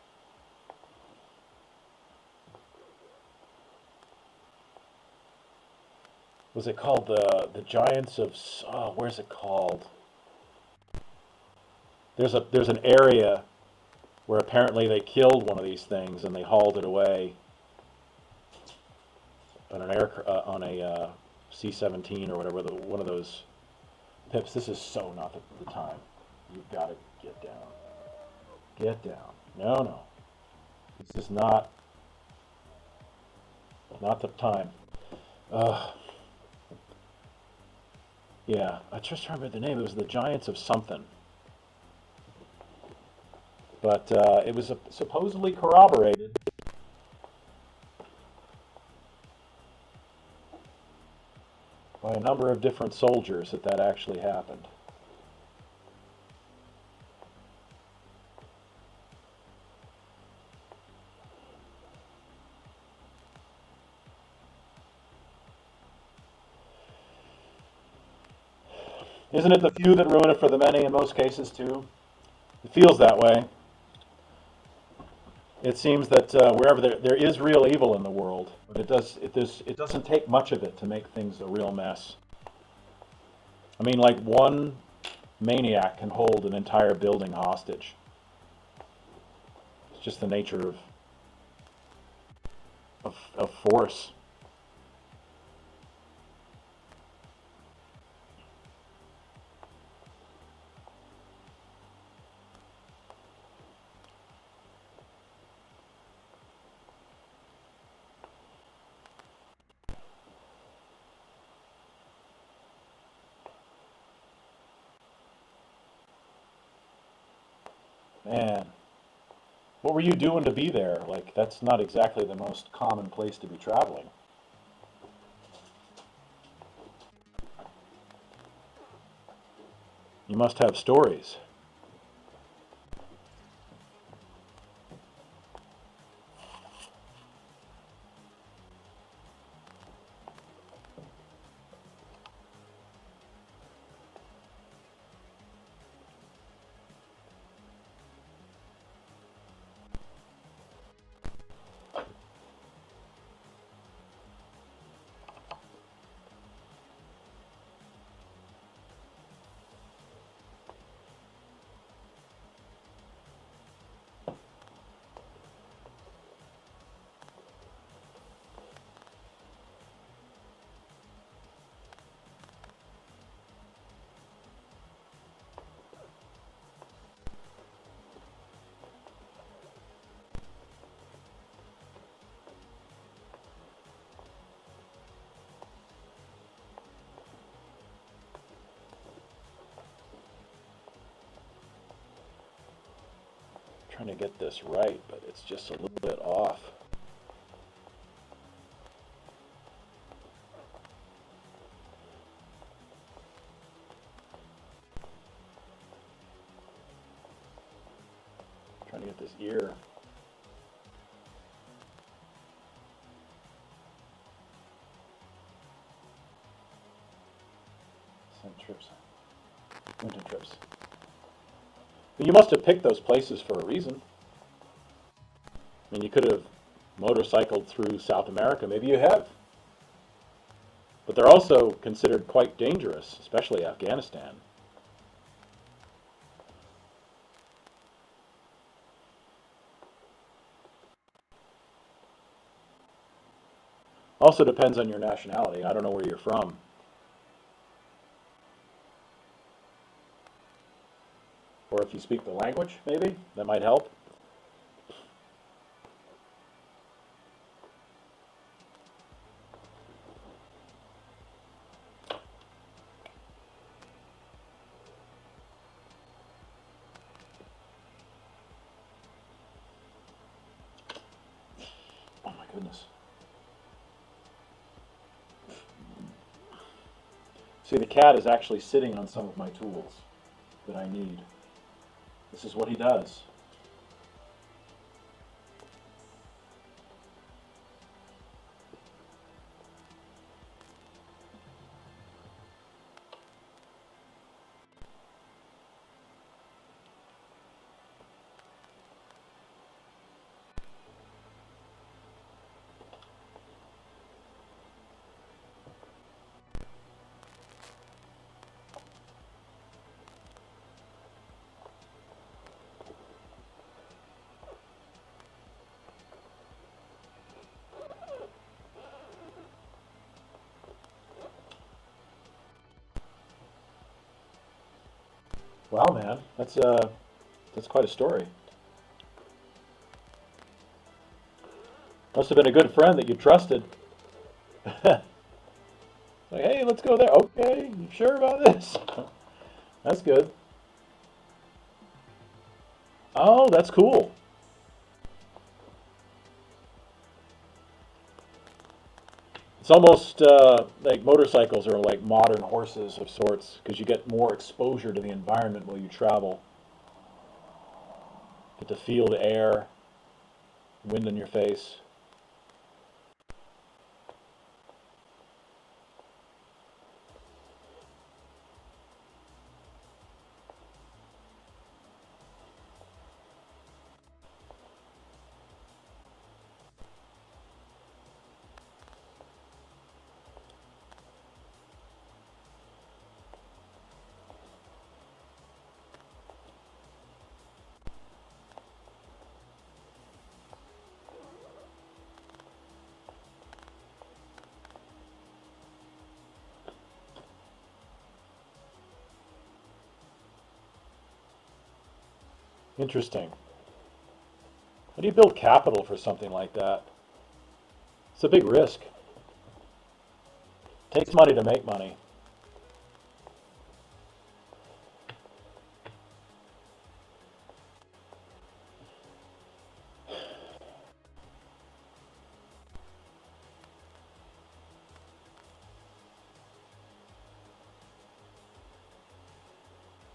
Was it called the Giants of? Oh, where's it called? There's an area where apparently they killed one of these things and they hauled it away on an on a C-17 or whatever, one of those pips. This is so not the time. You've got to get down. Get down. No, no. This is not the time. Yeah, I just remember the name. It was the Giants of something. But it was supposedly corroborated. By a number of different soldiers that actually happened. Isn't it the few that ruin it for the many in most cases too? It feels that way. It seems that wherever there is real evil in the world, but it doesn't take much of it to make things a real mess. I mean, like one maniac can hold an entire building hostage. It's just the nature of force. Man, what were you doing to be there? Like, that's not exactly the most common place to be traveling. You must have stories. Trying to get this right, but it's just a little bit off. Trying to get this ear. Send trips. Winter trips. But you must have picked those places for a reason. I mean, you could have motorcycled through South America. Maybe you have. But they're also considered quite dangerous, especially Afghanistan. Also depends on your nationality. I don't know where you're from. Or if you speak the language, maybe, that might help. Oh my goodness. See, the cat is actually sitting on some of my tools that I need. This is what he does. Wow, man, that's quite a story. Must have been a good friend that you trusted. Like, hey, let's go there. Okay, you sure about this? That's good. Oh, that's cool. It's almost like motorcycles are like modern horses of sorts because you get more exposure to the environment while you travel. Get to feel the air, wind in your face. Interesting. How do you build capital for something like that? It's a big risk. Takes money to make money.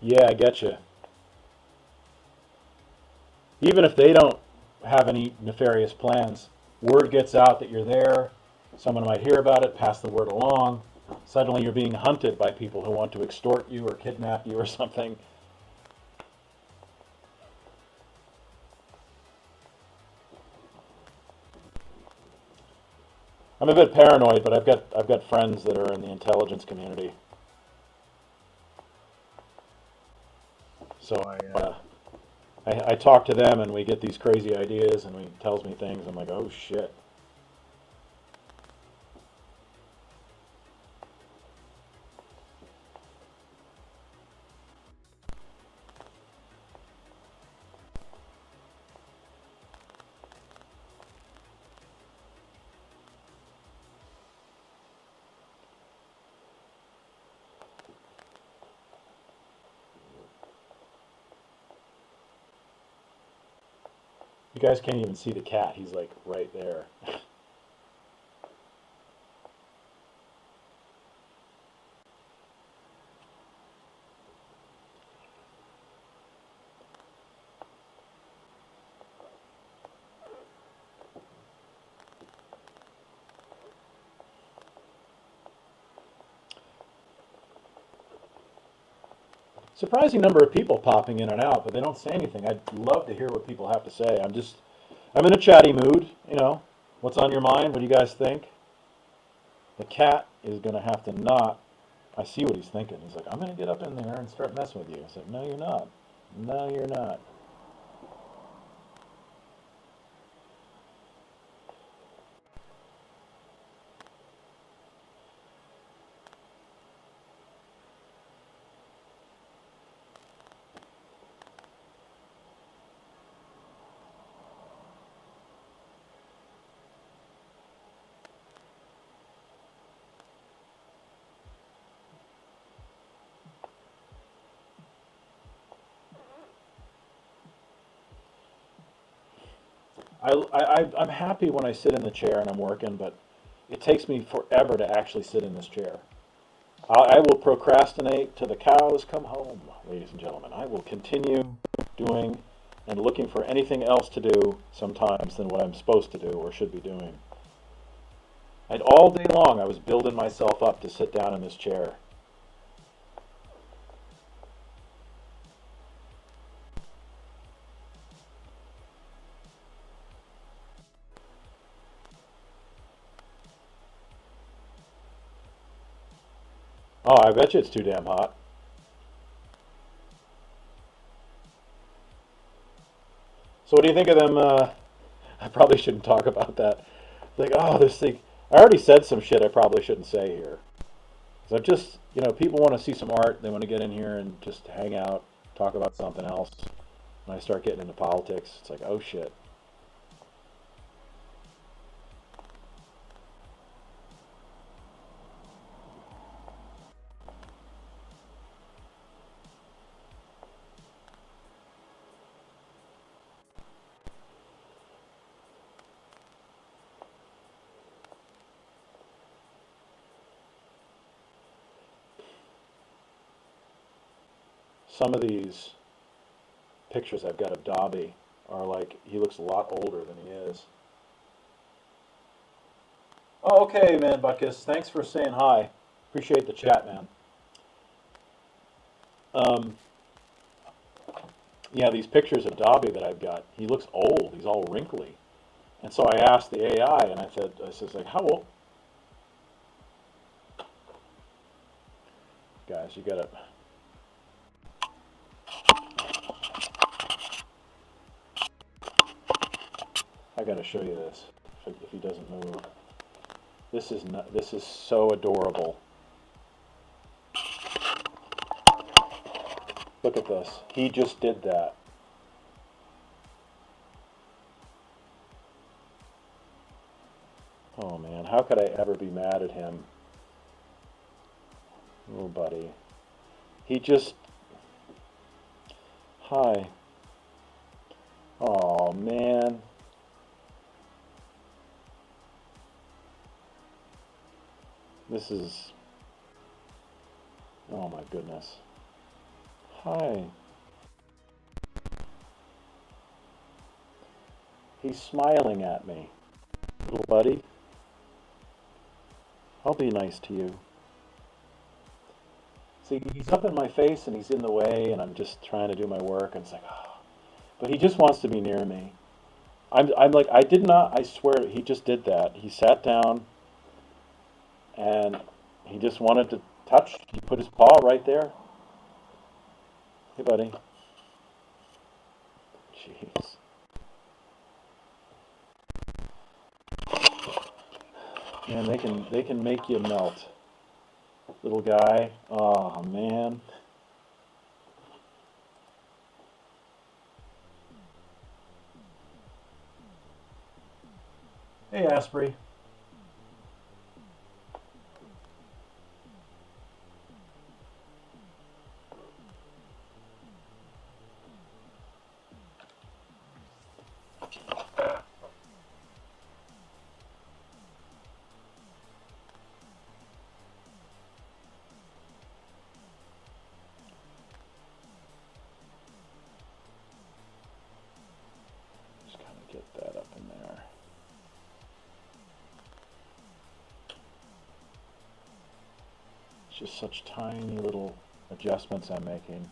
Yeah, I get you. Even if they don't have any nefarious plans, word gets out that you're there, someone might hear about it, pass the word along. Suddenly you're being hunted by people who want to extort you or kidnap you or something. I'm a bit paranoid, but I've got friends that are in the intelligence community. So I talk to them and we get these crazy ideas and he tells me things. I'm like, oh shit. You guys can't even see the cat. He's like right there. Surprising number of people popping in and out, but they don't say anything. I'd love to hear what people have to say. I'm in a chatty mood, you know. What's on your mind? What do you guys think? The cat is going to have to not. I see what he's thinking. He's like, I'm going to get up in there and start messing with you. I said, no, you're not. No, you're not. I'm happy when I sit in the chair and I'm working, but it takes me forever to actually sit in this chair. I will procrastinate till the cows come home, ladies and gentlemen. I will continue doing and looking for anything else to do sometimes than what I'm supposed to do or should be doing. And all day long I was building myself up to sit down in this chair. Oh, I bet you it's too damn hot. So what do you think of them? I probably shouldn't talk about that. Like, oh, this thing. I already said some shit I probably shouldn't say here. So just, people want to see some art. They want to get in here and just hang out, talk about something else. When I start getting into politics, it's like, oh shit. Some of these pictures I've got of Dobby are like, he looks a lot older than he is. Oh, okay, man, Butkus. Thanks for saying hi. Appreciate the chat, man. Yeah, these pictures of Dobby that I've got, he looks old. He's all wrinkly. And so I asked the AI, and I said, like, how old? Guys, you gotta. I gotta show you this. If he doesn't move, this is not. This is so adorable. Look at this. He just did that. Oh man, how could I ever be mad at him? Oh, buddy. He just... Hi. Oh, man. This is... Oh, my goodness. Hi. He's smiling at me. Little buddy. I'll be nice to you. See, he's up in my face and he's in the way and I'm just trying to do my work and it's like, oh. But he just wants to be near me. I'm like, I did not, I swear, he just did that. He sat down and he just wanted to touch. He put his paw right there. Hey, buddy. Jeez. Man, they can make you melt. Little guy. Oh, man. Hey, Asprey. Just kind of get that up in there. It's just such tiny little adjustments I'm making.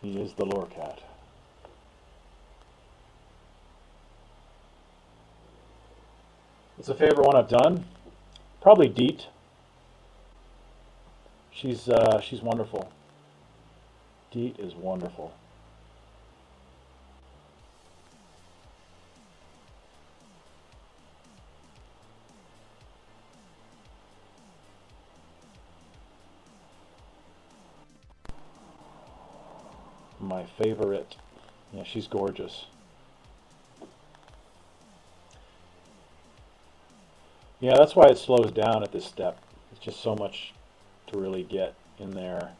He is the lore cat. What's a favorite one I've done? Probably Deet. She's wonderful. Deet is wonderful. My favorite. Yeah, she's gorgeous. Yeah, that's why it slows down at this step. It's just so much to really get in there.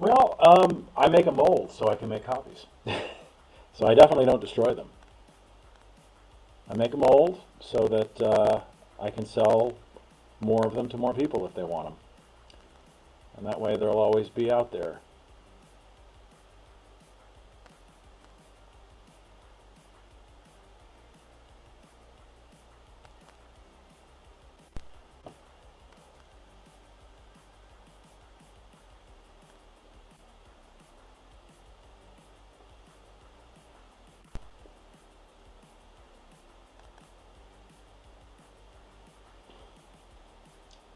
Well, I make a mold so I can make copies. So I definitely don't destroy them. I make a mold so that I can sell more of them to more people if they want them. And that way they'll always be out there.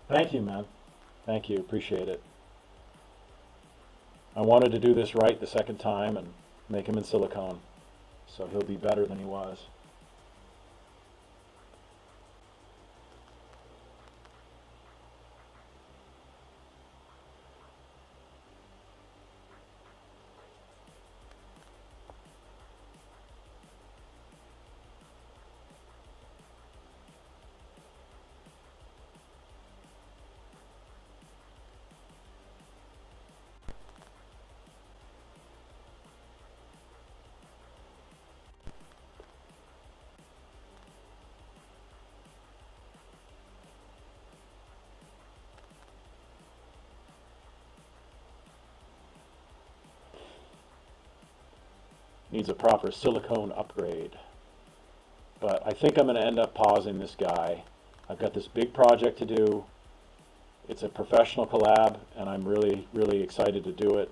Thank you, man. Thank you. Appreciate it. I wanted to do this right the second time and make him in silicone, so he'll be better than he was. Needs a proper silicone upgrade. But I think I'm going to end up pausing this guy. I've got this big project to do. It's a professional collab, and I'm really, really excited to do it.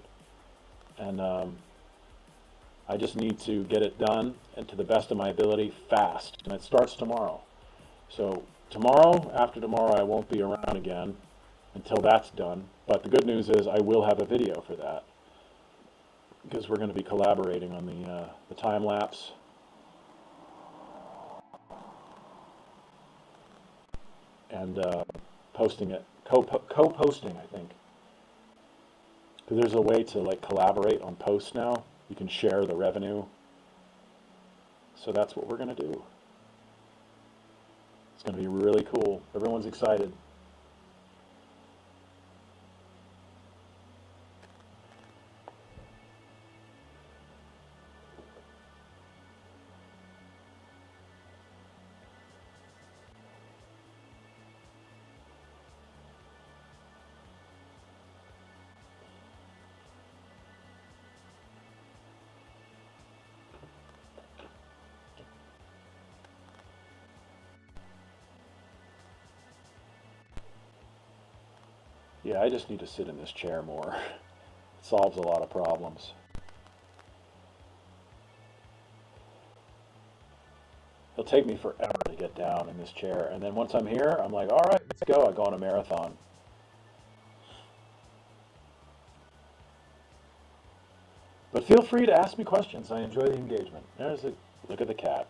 And I just need to get it done, and to the best of my ability, fast. And it starts tomorrow. So tomorrow, after tomorrow, I won't be around again until that's done. But the good news is I will have a video for that, because we're going to be collaborating on the time lapse. And posting it, co-posting, I think. Because there's a way to like collaborate on posts now. You can share the revenue. So that's what we're going to do. It's going to be really cool. Everyone's excited. Yeah, I just need to sit in this chair more. It solves a lot of problems. It'll take me forever to get down in this chair, and then once I'm here, I'm like, all right, let's go. I go on a marathon. But feel free to ask me questions. I enjoy the engagement. There's a look at the cat.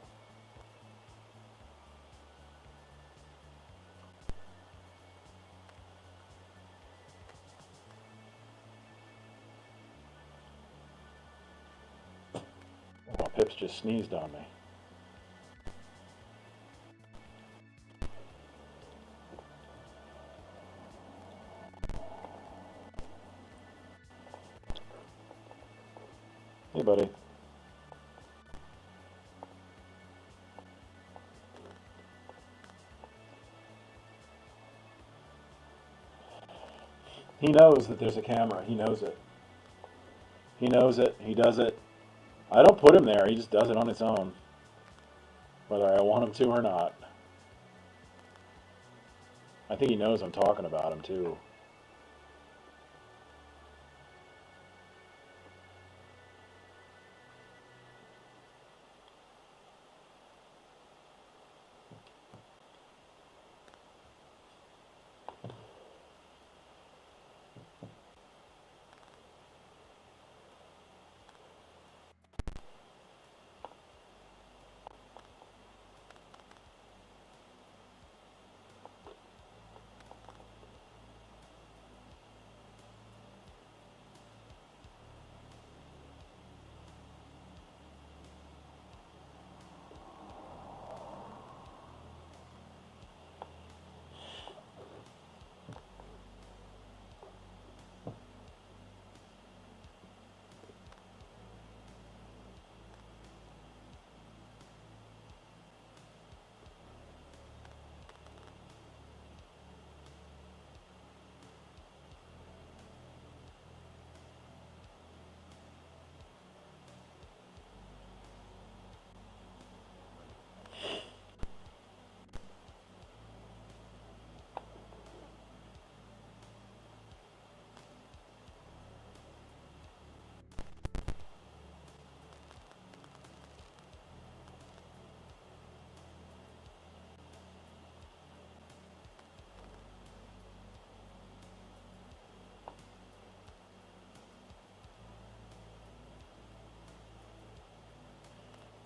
Oh, Pips just sneezed on me. Hey, buddy. He knows that there's a camera. He knows it. He knows it. He does it. I don't put him there. He just does it on its own, whether I want him to or not. I think he knows I'm talking about him, too.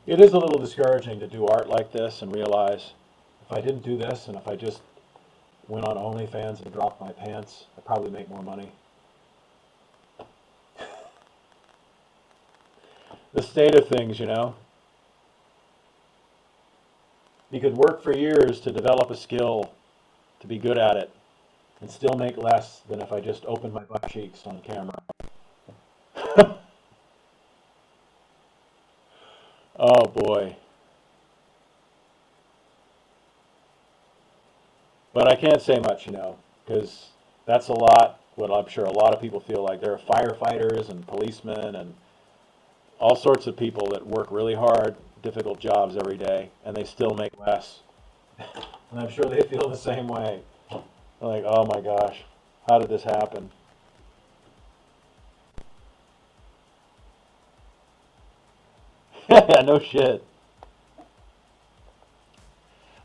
It is a little discouraging to do art like this and realize if I didn't do this and if I just went on OnlyFans and dropped my pants, I'd probably make more money. The state of things, you know. You could work for years to develop a skill, to be good at it, and still make less than if I just opened my butt cheeks on camera. Oh boy. But I can't say much, you know, because that's a lot, what I'm sure a lot of people feel like. There are firefighters and policemen and all sorts of people that work really hard, difficult jobs every day, and they still make less. And I'm sure they feel the same way. They're like, oh my gosh, how did this happen? Yeah, no shit.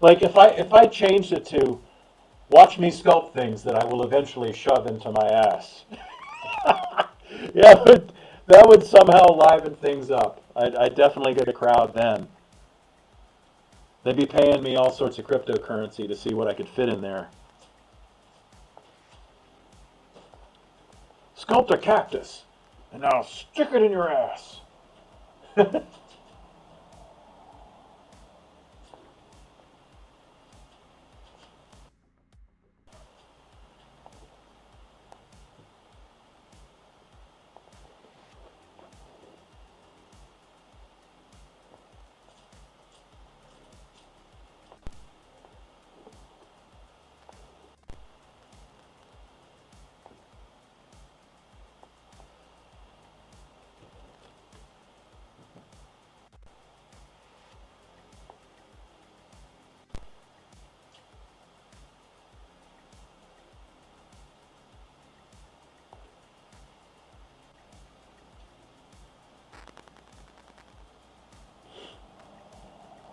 Like if I changed it to watch me sculpt things that I will eventually shove into my ass. Yeah, that would somehow liven things up. I'd definitely get a crowd then. They'd be paying me all sorts of cryptocurrency to see what I could fit in there. Sculpt a cactus, and now stick it in your ass.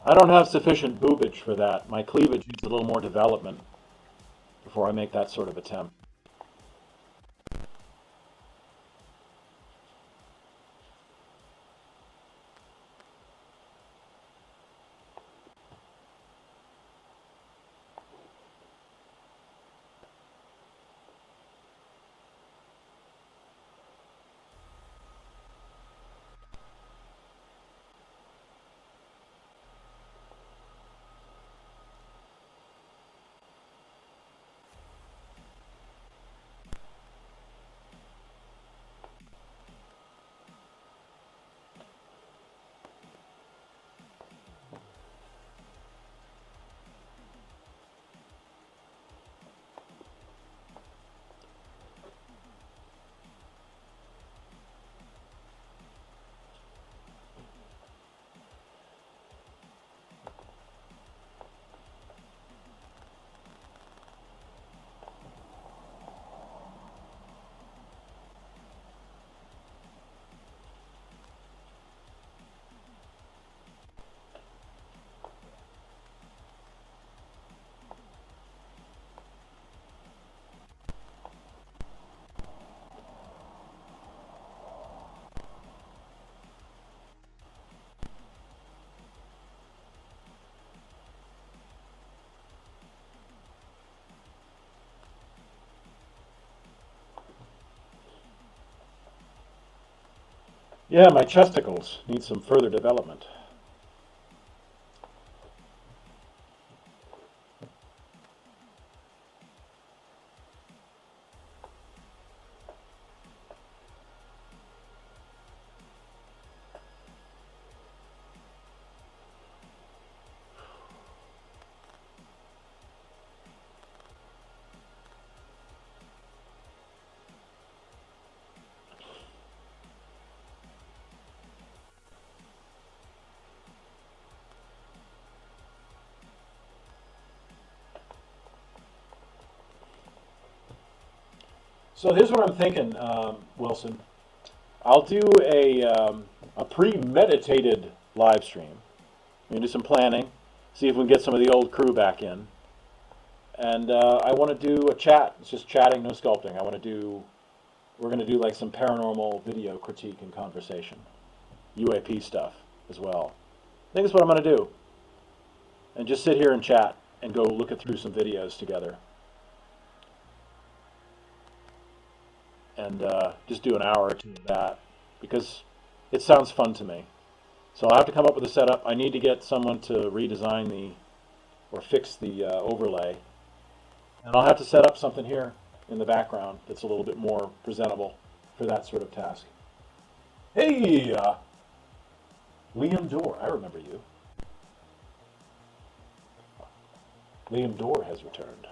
I don't have sufficient boobage for that. My cleavage needs a little more development before I make that sort of attempt. Yeah, my chesticles need some further development. So here's what I'm thinking, Wilson. I'll do a premeditated live stream. We're going to do some planning, see if we can get some of the old crew back in. And I want to do a chat. It's just chatting, no sculpting. We're going to do like some paranormal video critique and conversation. UAP stuff as well. I think that's what I'm going to do. And just sit here and chat and go look through some videos together. And just do an hour or two of that because it sounds fun to me. So I'll have to come up with a setup. I need to get someone to redesign or fix the overlay. And I'll have to set up something here in the background that's a little bit more presentable for that sort of task. Hey, Liam Dorr, I remember you. Liam Dorr has returned.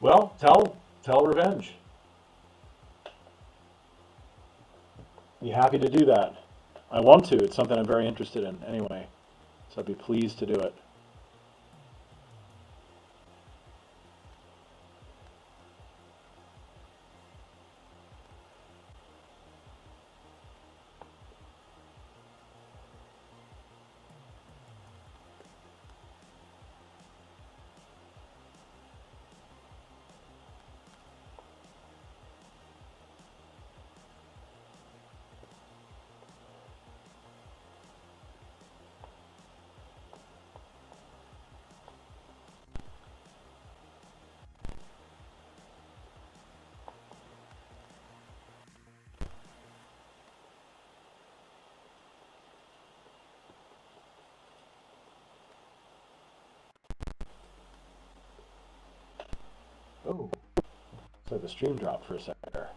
Well, tell Revenge. Be happy to do that. I want to. It's something I'm very interested in anyway. So I'd be pleased to do it. Oh, so the stream dropped for a second there.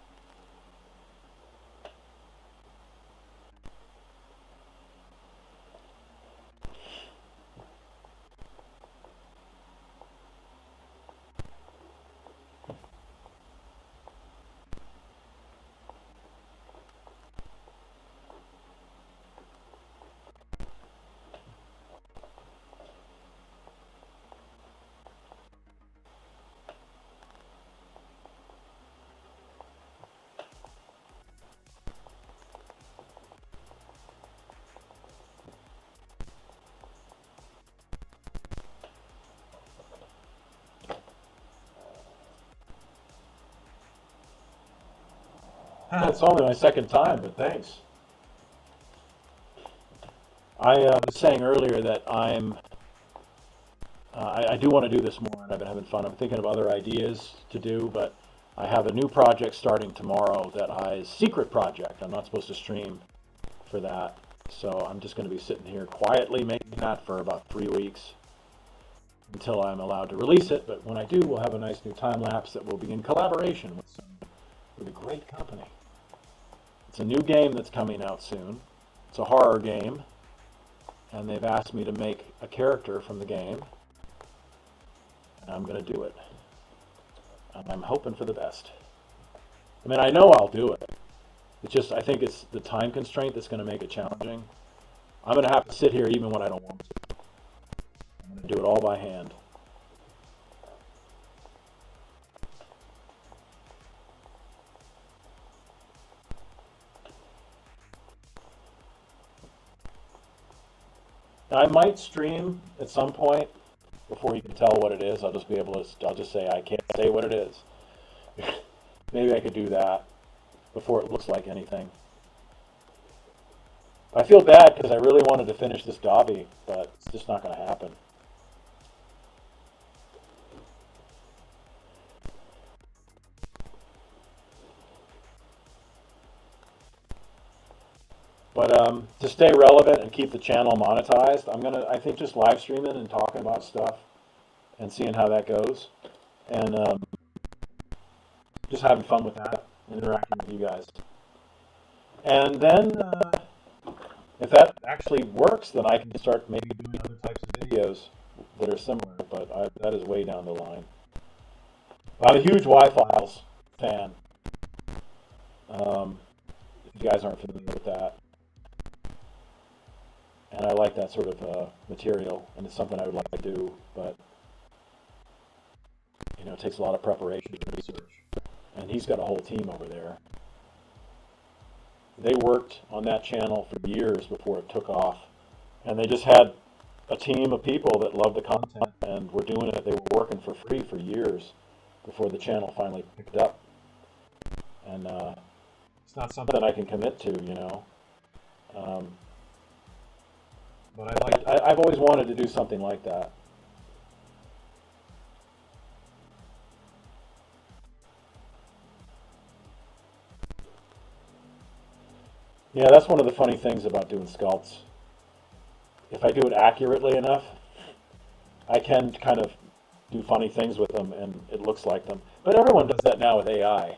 It's only my second time, but thanks. I was saying earlier that I do want to do this more, and I've been having fun. I'm thinking of other ideas to do, but I have a new project starting tomorrow secret project. I'm not supposed to stream for that, so I'm just going to be sitting here quietly making that for about 3 weeks until I'm allowed to release it. But when I do, we'll have a nice new time lapse that will be in collaboration with a great company. It's a new game that's coming out soon. It's a horror game, and they've asked me to make a character from the game, and I'm going to do it. And I'm hoping for the best. I mean, I know I'll do it. It's just, I think it's the time constraint that's going to make it challenging. I'm going to have to sit here even when I don't want to. I'm going to do it all by hand. I might stream at some point before you can tell what it is. I'll just say I can't say what it is. Maybe I could do that before it looks like anything. I feel bad because I really wanted to finish this Dobby, but it's just not going to happen. But to stay relevant and keep the channel monetized, I think, just live streaming and talking about stuff and seeing how that goes, and just having fun with that, interacting with you guys. And then, if that actually works, then I can start maybe doing other types of videos that are similar, but that is way down the line. I'm a huge Y-Files fan. If you guys aren't familiar with that. And I like that sort of material, and it's something I would like to do, but it takes a lot of preparation and research. And he's got a whole team over there. They worked on that channel for years before it took off, and they just had a team of people that loved the content and were doing it. They were working for free for years before the channel finally picked up. And it's not something I can commit to. Um, but I've always wanted to do something like that. Yeah, that's one of the funny things about doing sculpts. If I do it accurately enough, I can kind of do funny things with them and it looks like them. But everyone does that now with AI.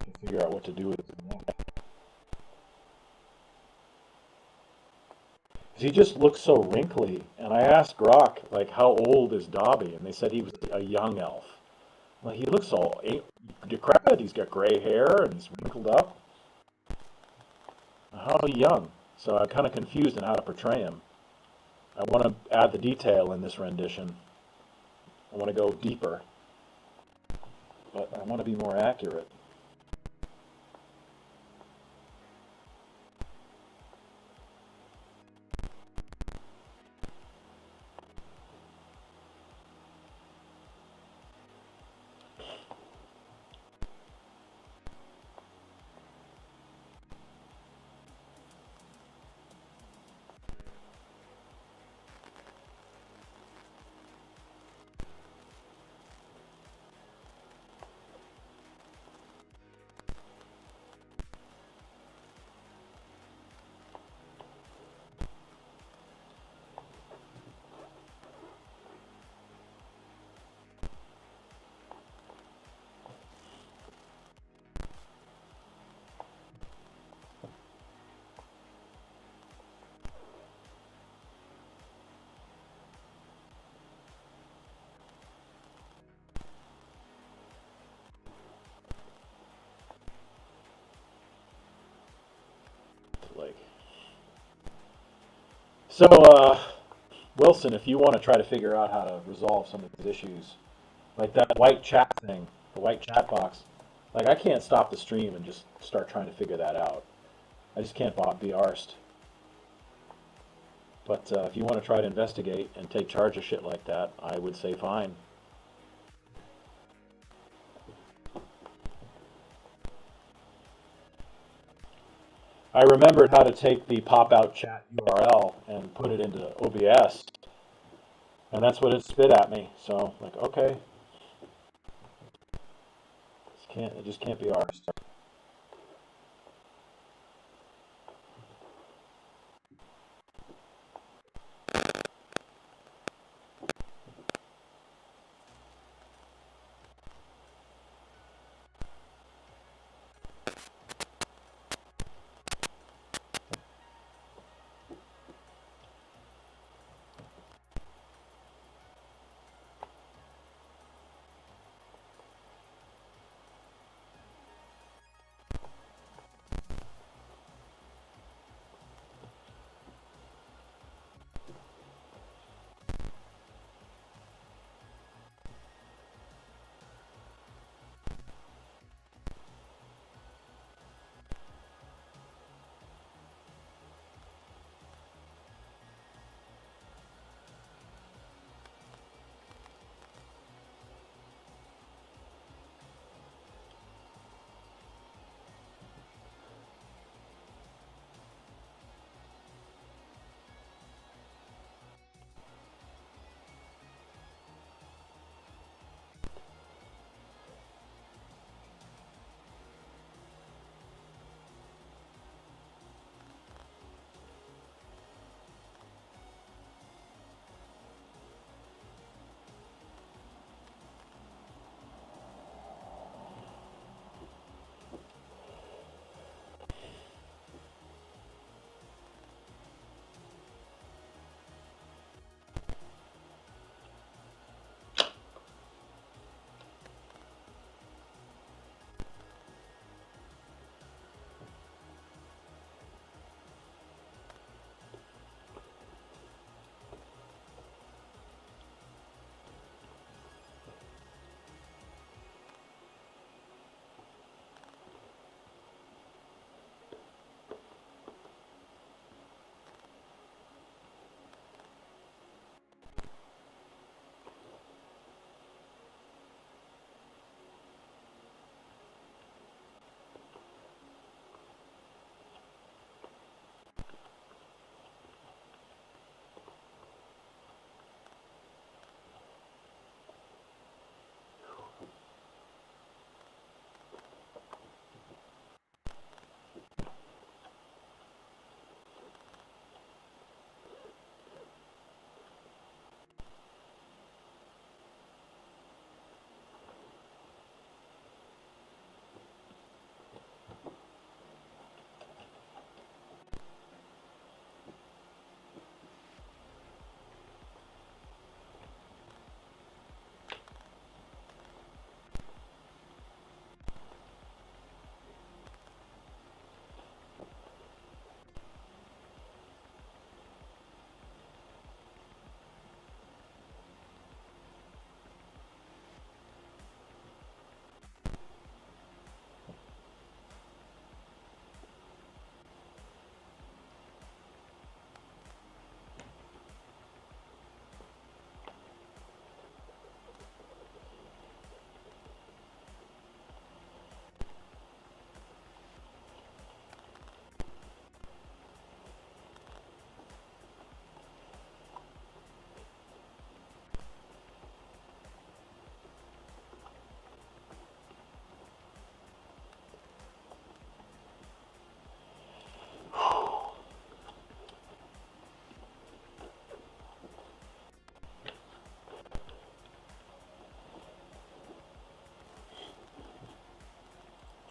To figure out what to do with it. He just looks so wrinkly. And I asked Grok, like, how old is Dobby? And they said he was a young elf. Like, he looks all decrepit. He's got gray hair and he's wrinkled up. How is he young? So I'm kind of confused on how to portray him. I want to add the detail in this rendition. I want to go deeper. But I want to be more accurate. Like, so, Wilson, if you want to try to figure out how to resolve some of these issues, like that white chat thing, the white chat box, like I can't stop the stream and just start trying to figure that out. I just can't be arsed. But if you want to try to investigate and take charge of shit like that, I would say fine. I remembered how to take the pop-out chat URL and put it into OBS, and that's what it spit at me. So, like, okay, it just can't be ours.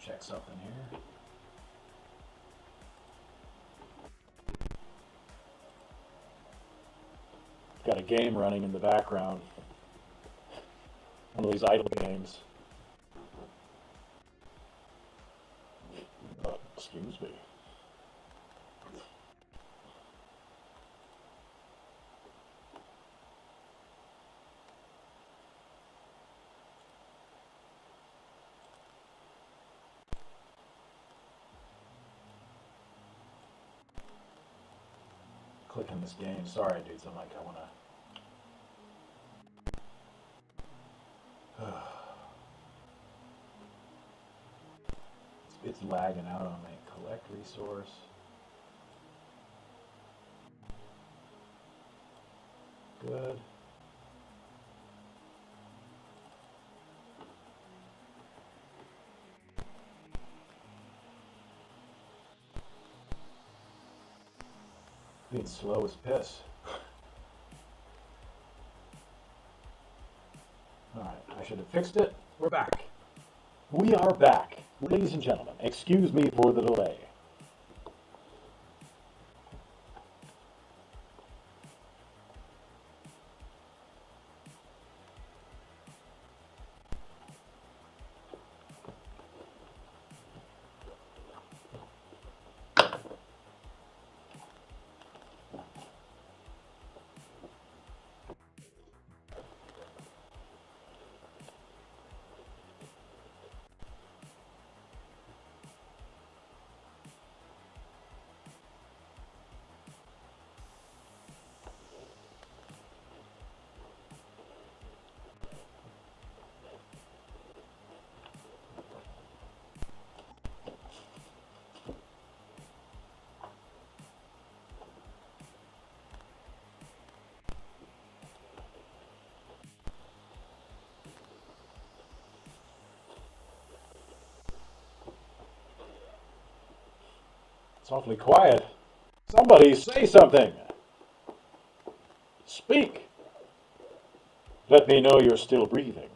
check something here. Got a game running in the background. One of these idle games. Excuse me. Clicking this game. Sorry, dudes. I'm like, I want to. It's lagging out on me. Collect resource. Good. Being slow as piss. Alright, I should have fixed it. We're back. We are back. Ladies and gentlemen, excuse me for the delay. It's awfully quiet. Somebody say something. Speak. Let me know you're still breathing.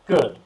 Good.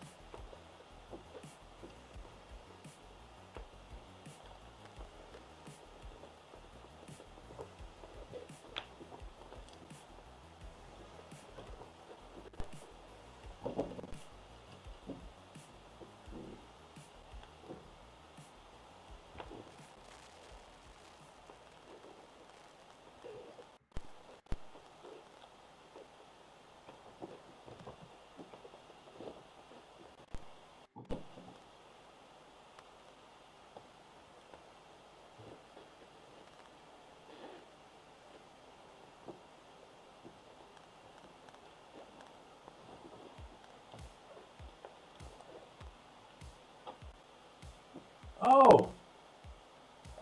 Oh,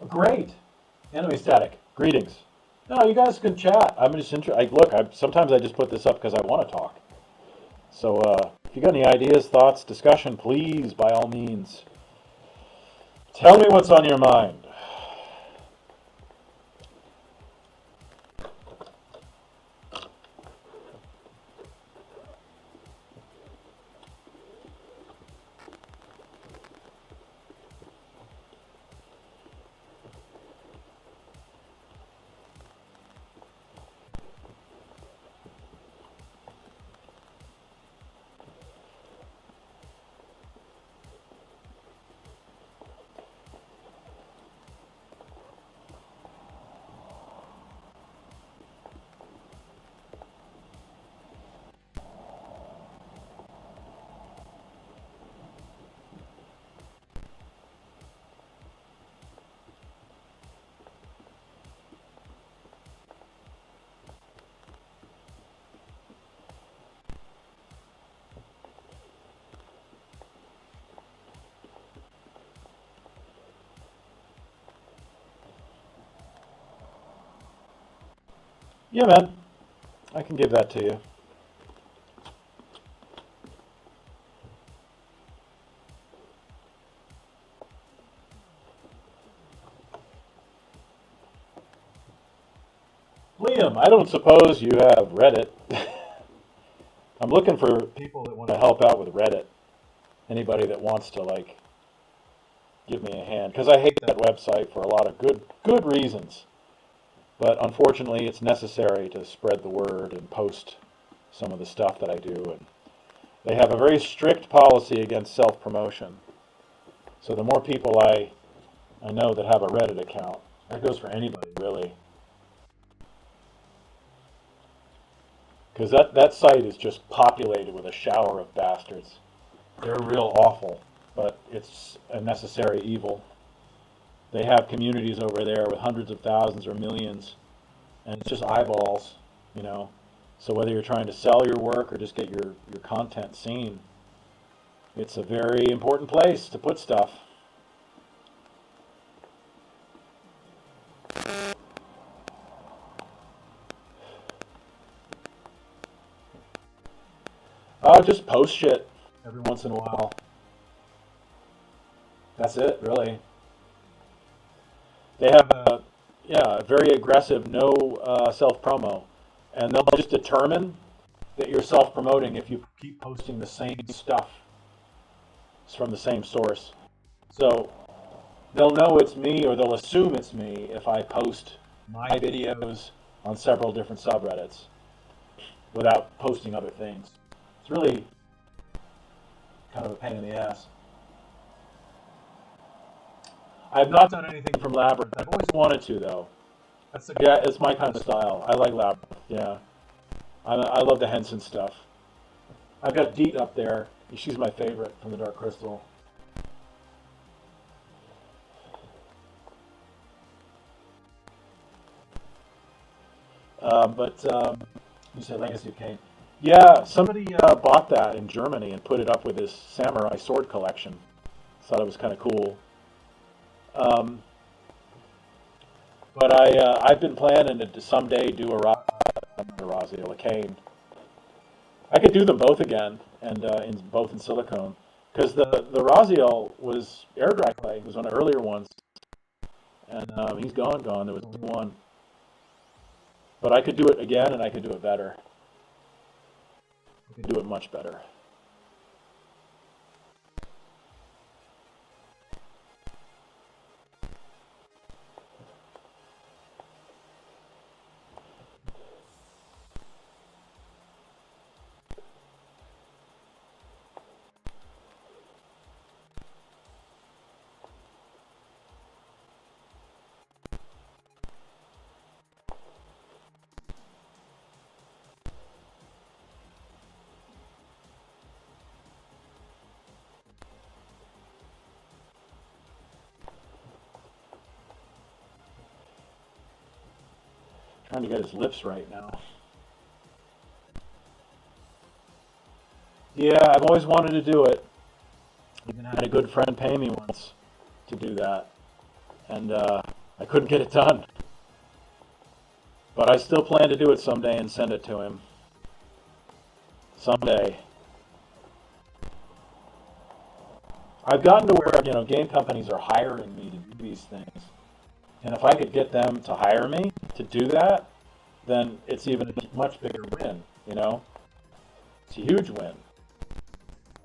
great. Enemy static. Greetings. No, you guys can chat. I'm just interested. Look, sometimes I just put this up because I want to talk. So if you got any ideas, thoughts, discussion, please, by all means, tell me what's on your mind. Yeah, man, I can give that to you. Liam, I don't suppose you have Reddit. I'm looking for people that want to help out with Reddit. Anybody that wants to like give me a hand because I hate that website for a lot of good reasons. But unfortunately, it's necessary to spread the word and post some of the stuff that I do. And they have a very strict policy against self-promotion. So the more people I know that have a Reddit account, that goes for anybody really, because that site is just populated with a shower of bastards. They're real awful, but it's a necessary evil. They have communities over there with hundreds of thousands or millions, and it's just eyeballs, you know. So whether you're trying to sell your work or just get your content seen, it's a very important place to put stuff. I'll just post shit every once in a while. That's it, really. They have a very aggressive no self promo, and they'll just determine that you're self promoting if you keep posting the same stuff from the same source. So they'll know it's me, or they'll assume it's me if I post my videos on several different subreddits without posting other things. It's really kind of a pain in the ass. I've not done anything from Labyrinth. I've always wanted to, though. Yeah, it's my kind of style. I like Labyrinth. Yeah, I love the Henson stuff. I've got Deet up there. She's my favorite from the Dark Crystal. But you said Legacy of Kain. Yeah, somebody bought that in Germany and put it up with his samurai sword collection. Thought it was kind of cool. Um, but I've been planning to someday do a cane. I could do them both again, and in both in silicone, because the Raziel was air dry clay. It was one of the earlier ones, and he's gone. There was only one, but I could do it again, and I could do it better. I could do it much better. Trying to get his lips right now. Yeah, I've always wanted to do it. Even had a good friend pay me once to do that, and I couldn't get it done. But I still plan to do it someday and send it to him. Someday. I've gotten to where, game companies are hiring me to do these things. And if I could get them to hire me to do that, then it's even a much bigger win, you know? It's a huge win.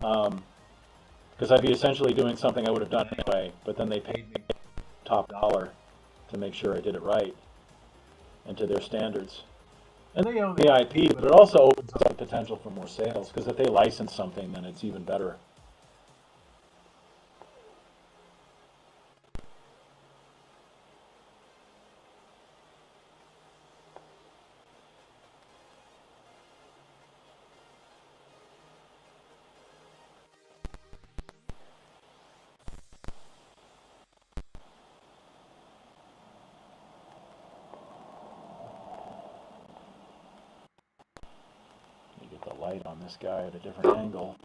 Because I'd be essentially doing something I would have done anyway, but then they paid me top dollar to make sure I did it right and to their standards. And they own the IP, but it also opens up the potential for more sales, because if they license something, then it's even better. You get the light on this guy at a different angle.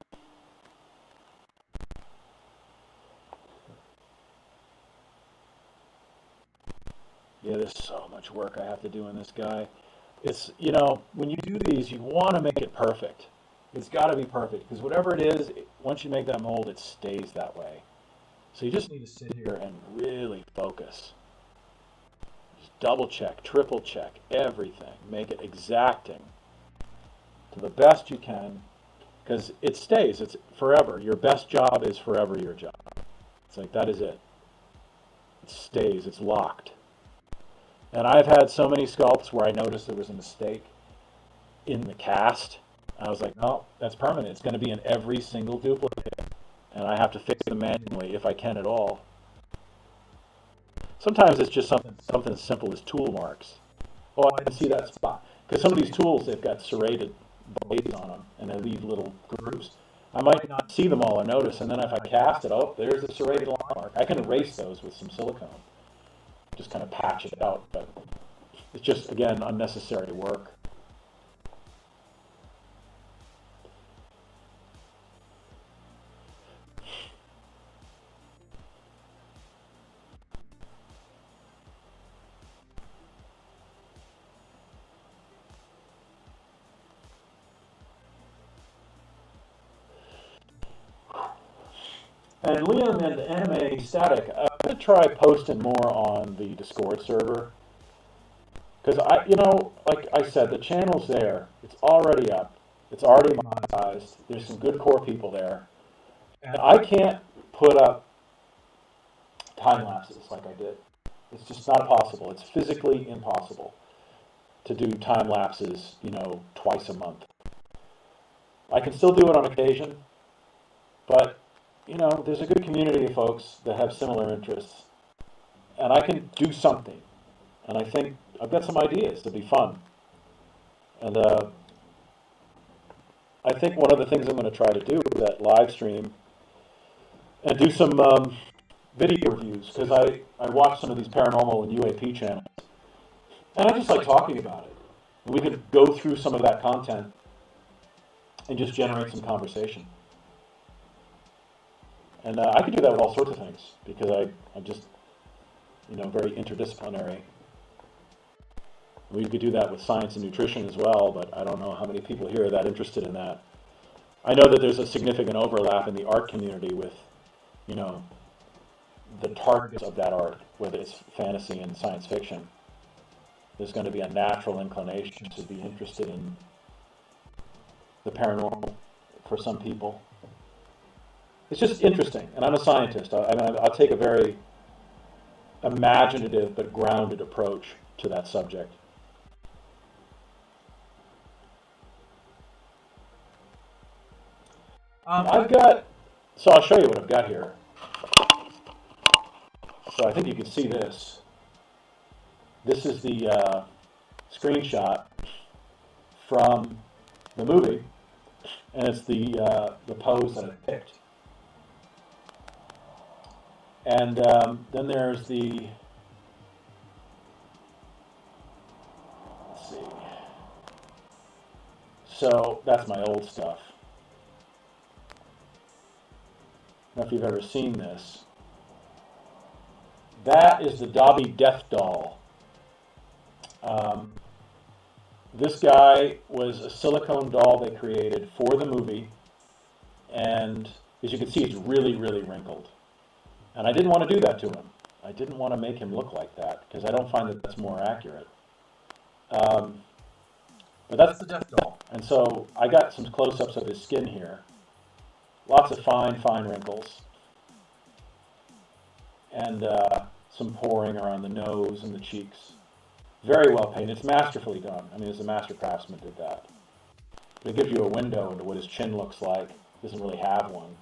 Yeah, there's so much work I have to do in this guy. It's, you know, when you do these, you want to make it perfect. It's got to be perfect because whatever it is, once you make that mold, it stays that way. So you just need to sit here and really focus. Just double check, triple check everything. Make it exacting to the best you can because it stays. It's forever. Your best job is forever your job. It's like that is it. It stays. It's locked. And I've had so many sculpts where I noticed there was a mistake in the cast. I was like, no, that's permanent. It's going to be in every single duplicate. And I have to fix them manually if I can at all. Sometimes it's just something as simple as tool marks. Oh, I can see that spot. Because some of these tools, they've got serrated blades on them, and they leave little grooves. I might not see them all or notice, and then if I cast it, oh, there's a serrated line mark. I can erase those with some silicone. Just kind of patch it out, but it's just, again, unnecessary work. And Liam and Anime Static, I'm going to try posting more on the Discord server. Because like I said, the channel's there. It's already up. It's already monetized. There's some good core people there. And I can't put up time lapses like I did. It's just not possible. It's physically impossible to do time lapses, twice a month. I can still do it on occasion, but there's a good community of folks that have similar interests, and I can do something. And I think I've got some ideas to be fun. And I think one of the things I'm going to try to do is that live stream and do some video reviews, because I watch some of these paranormal and UAP channels, and I just like talking about it. And we could go through some of that content and just generate some conversation. And I could do that with all sorts of things, because I'm just, very interdisciplinary. We could do that with science and nutrition as well, but I don't know how many people here are that interested in that. I know that there's a significant overlap in the art community with, the targets of that art, whether it's fantasy and science fiction. There's going to be a natural inclination to be interested in the paranormal for some people. It's just interesting, and I'm a scientist. I'll take a very imaginative but grounded approach to that subject. So I'll show you what I've got here. So I think you can see this. This is the screenshot from the movie, and it's the pose that I picked. And then there's the, let's see, so that's my old stuff. I don't know if you've ever seen this. That is the Dobby Death Doll. This guy was a silicone doll they created for the movie, and as you can see, it's really, really wrinkled. And I didn't want to do that to him. I didn't want to make him look like that, because I don't find that that's more accurate. But that's the Death Doll. And so I got some close-ups of his skin here. Lots of fine, fine wrinkles. And some pouring around the nose and the cheeks. Very well painted. It's masterfully done. I mean, as a master craftsman did that. It gives you a window into what his chin looks like. He doesn't really have one.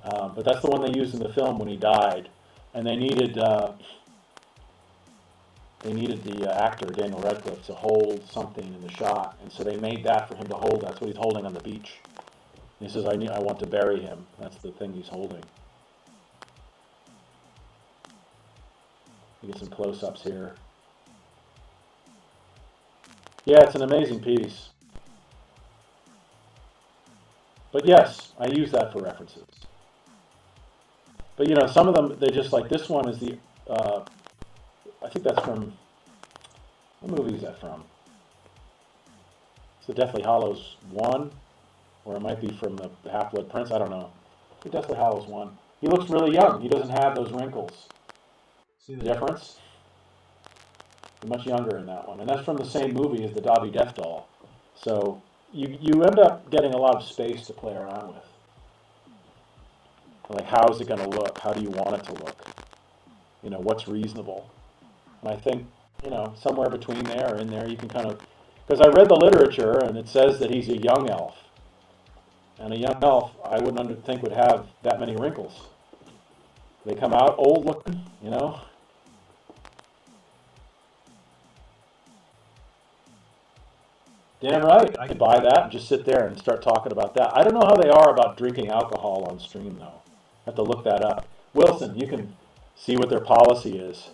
But that's the one they used in the film when he died. And they needed the actor, Daniel Radcliffe, to hold something in the shot. And so they made that for him to hold. That's what he's holding on the beach. And he says, I want to bury him. That's the thing he's holding. You get some close-ups here. Yeah, it's an amazing piece. But yes, I use that for references. But some of them, they just like, this one is the, I think that's from What movie is that from? It's the Deathly Hallows 1, or it might be from the Half-Blood Prince. I don't know. The Deathly Hallows 1. He looks really young. He doesn't have those wrinkles. See the difference? He's much younger in that one. And that's from the same movie as the Dobby Death Doll. So you end up getting a lot of space to play around with. Like, how is it going to look? How do you want it to look? You know, what's reasonable? And I think, you know, somewhere between there or in there, you can kind of... Because I read the literature, and it says that he's a young elf. And a young elf, I wouldn't think would have that many wrinkles. They come out old looking, you know? Damn right. I could buy that and just sit there and start talking about that. I don't know how they are about drinking alcohol on stream, though. I have to look that up. Wilson, you can see what their policy is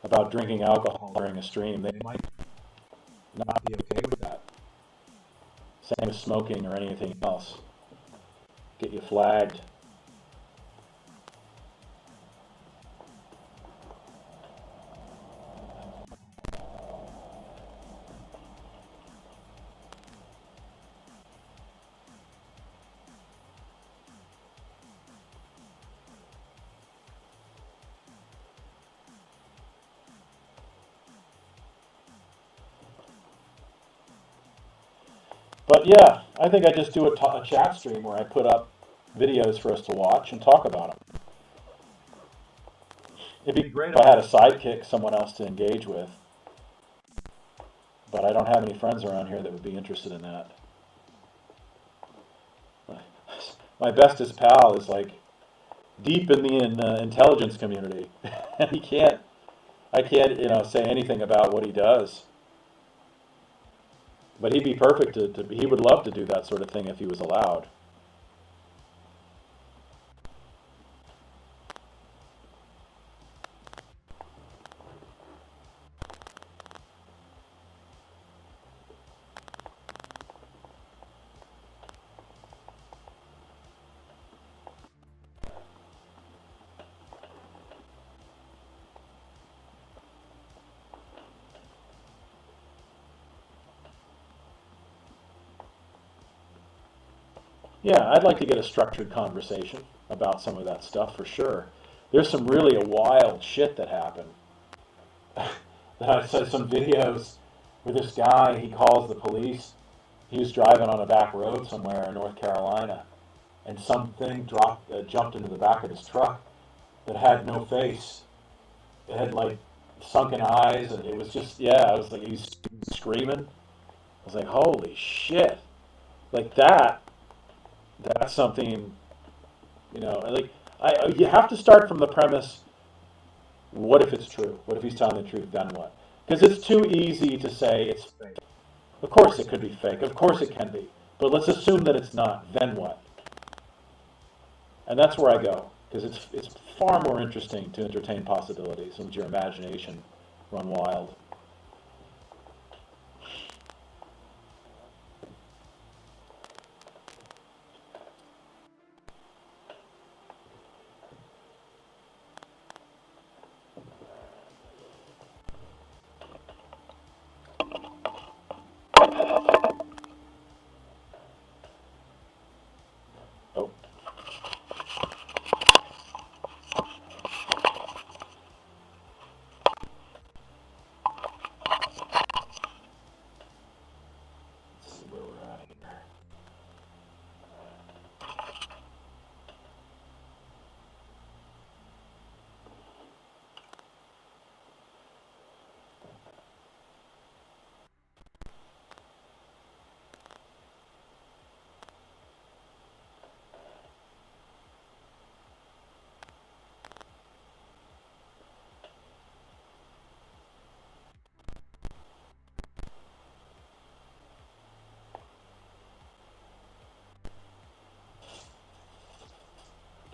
about drinking alcohol during a stream. They might not be okay with that. Same as smoking or anything else. Get you flagged. But yeah, I think I just do a chat stream where I put up videos for us to watch and talk about them. It'd be great if I had a sidekick, someone else to engage with. But I don't have any friends around here that would be interested in that. My bestest pal is like deep in the intelligence community. And I can't, you know, say anything about what he does. But he'd be perfect he would love to do that sort of thing if he was allowed. Yeah, I'd like to get a structured conversation about some of that stuff for sure. There's some really wild shit that happened. I saw some videos where this guy, he calls the police. He was driving on a back road somewhere in North Carolina, and something jumped into the back of his truck that had no face. It had like sunken eyes, and it was just, yeah, it was like he was screaming. I was like, holy shit. Like that's something, you know, like you have to start from the premise, what if it's true? What if he's telling the truth? Then what? Because it's too easy to say it's fake. Of course it could be fake. Of course it can be. But let's assume that it's not. Then what? And that's where I go. Because it's far more interesting to entertain possibilities and let your imagination run wild. Oh. Let's see where we're at here.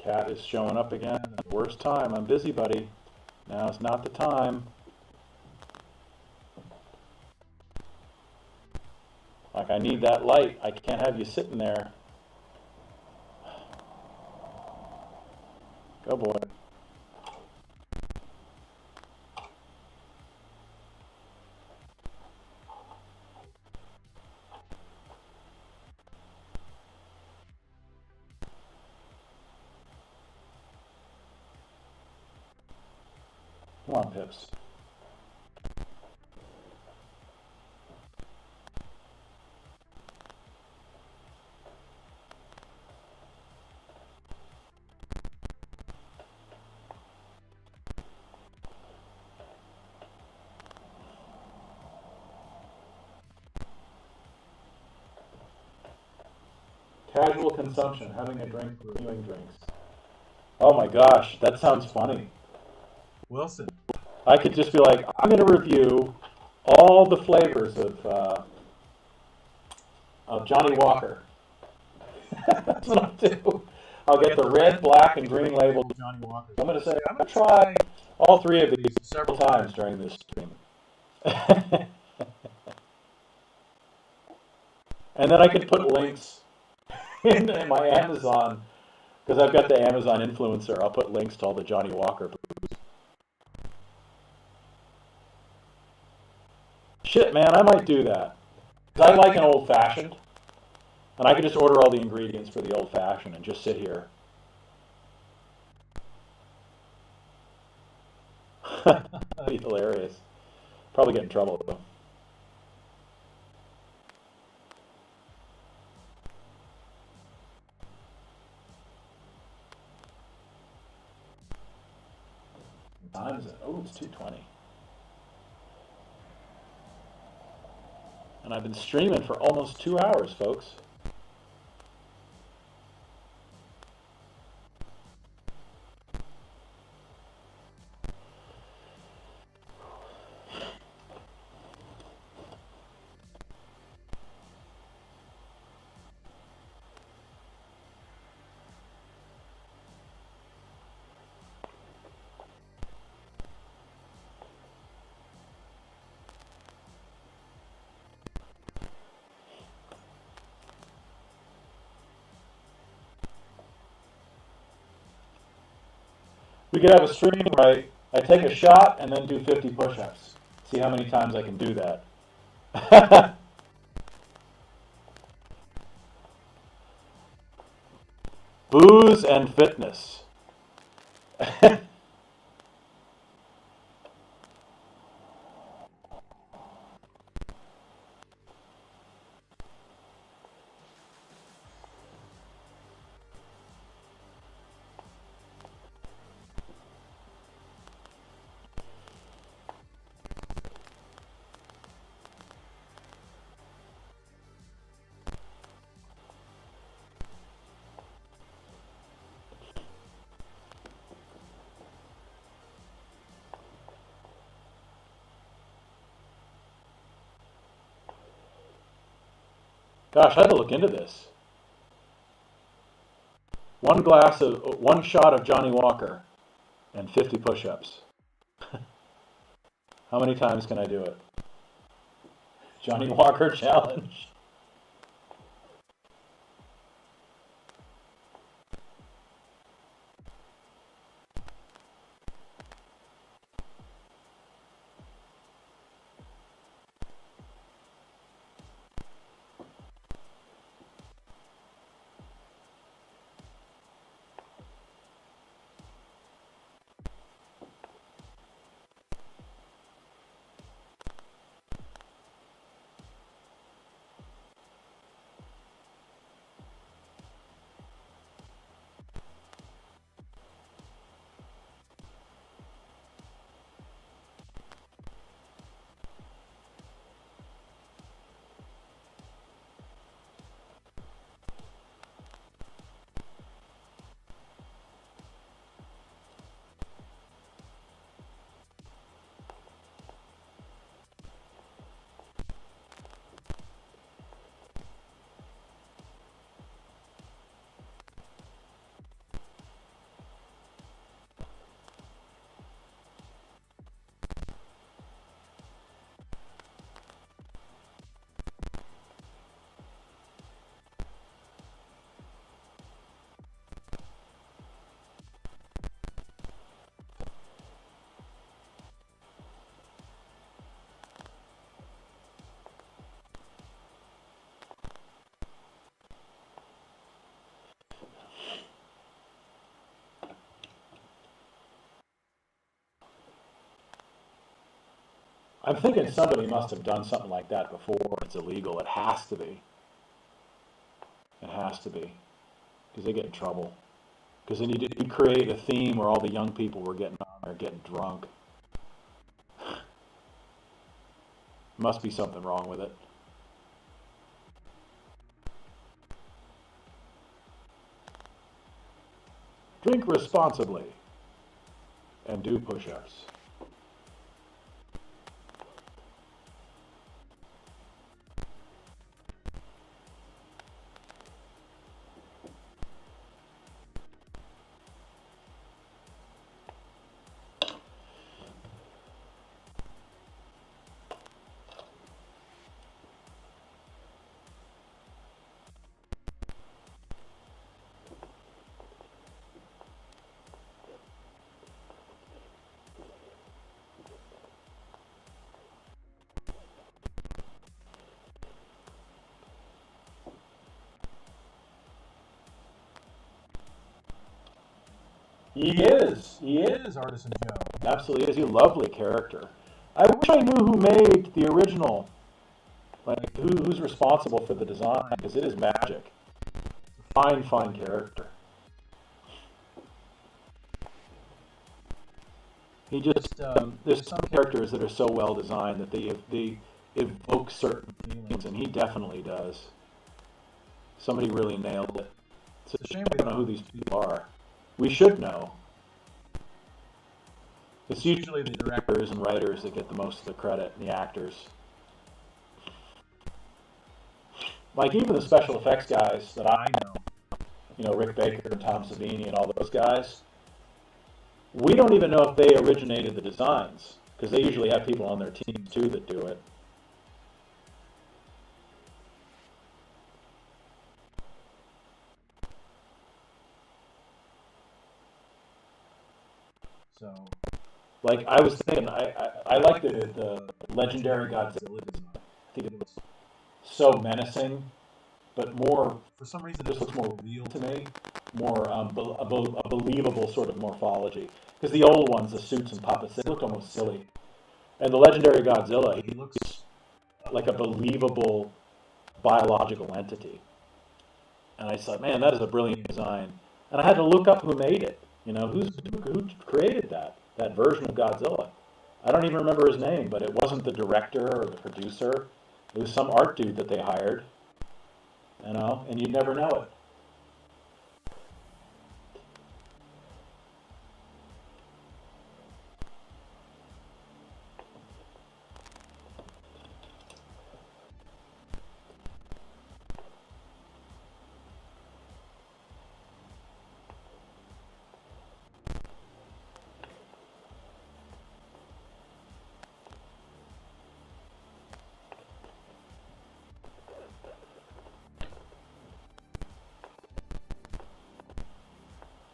Cat is showing up again. Worst time. I'm busy, buddy. Now is not the time. Like, I need that light. I can't have you sitting there. Go, boy. Come on, Pips. Casual consumption, having a drink, reviewing drinks. Oh my gosh, that sounds funny. Wilson. I could just be like, I'm going to review all the flavors of Johnny Walker. That's what I'll do. I'll get the red, black, and green labeled Johnny Walker. I'm going to say, I'm going to try all three of these several times during this stream. And then I can put links in my Amazon, because I've got the Amazon influencer. I'll put links to all the Johnny Walker brews. Shit, man, I might do that. Because I like an old-fashioned. And I can just order all the ingredients for the old-fashioned and just sit here. That'd be hilarious. Probably get in trouble, though. What time is it? Oh, it's 2:20. And I've been streaming for almost 2 hours, folks. We could have a stream where I take a shot and then do 50 push-ups. See how many times I can do that. Booze and fitness. Gosh, I had to look into this. One shot of Johnny Walker and 50 push-ups. How many times can I do it? Johnny Walker challenge. I'm thinking somebody must have done something like that before. It's illegal. It has to be. It has to be. Because they get in trouble. Because then you create a theme where all the young people were getting on there, getting drunk. Must be something wrong with it. Drink responsibly and do push-ups. He is Artisan Joe. Absolutely is. He's a lovely character. I wish I knew who made the original, like who's responsible for the design, because it is magic. Fine, fine character. He just, there's some characters that are so well designed that they evoke certain feelings, and he definitely does. Somebody really nailed it. It's a shame we don't know who these people are. We should know. It's usually the directors and writers that get the most of the credit, and the actors. Like even the special effects guys that I know, Rick Baker and Tom Savini and all those guys, we don't even know if they originated the designs, because they usually have people on their team too that do it. So, like I was thinking, I like the legendary Godzilla design. I think it was so menacing, but more, for some reason, this looks more real to me, more a believable sort of morphology. Because the old ones, the suits and puppets, they look almost silly. And the legendary Godzilla, he looks like a believable biological entity. And I thought, man, that is a brilliant design. And I had to look up who made it. Who created that version of Godzilla. I don't even remember his name, but it wasn't the director or the producer. It was some art dude that they hired, and you'd never know it.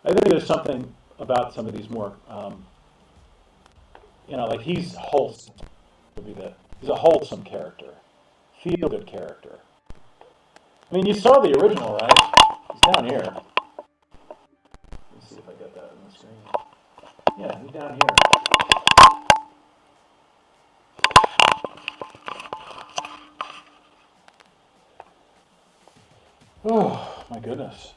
I think there's something about some of these more, like he's wholesome. He's a wholesome character, feel good character. I mean, you saw the original, right? He's down here. Let me see if I get that on the screen. Yeah, he's down here. Oh, my goodness.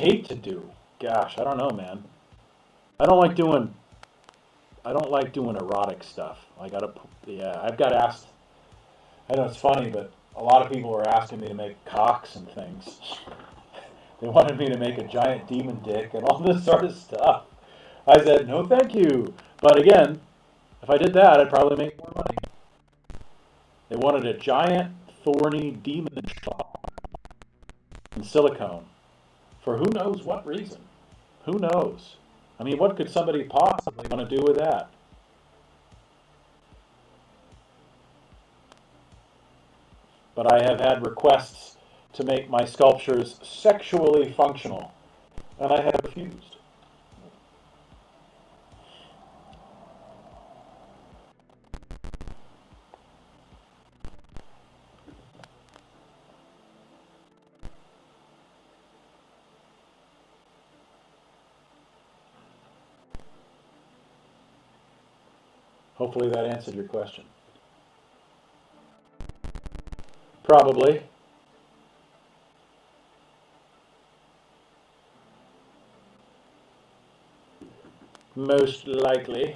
hate to do. Gosh, I don't know, man. I don't like doing erotic stuff. I've got asked. I know it's funny, but a lot of people are asking me to make cocks and things. They wanted me to make a giant demon dick and all this sort of stuff. I said, no, thank you. But again, if I did that, I'd probably make more money. They wanted a giant, thorny demon schlong in silicone for who knows what reason. Who knows? I mean, what could somebody possibly want to do with that? But I have had requests to make my sculptures sexually functional, and I have refused. Hopefully that answered your question. Probably. Most likely.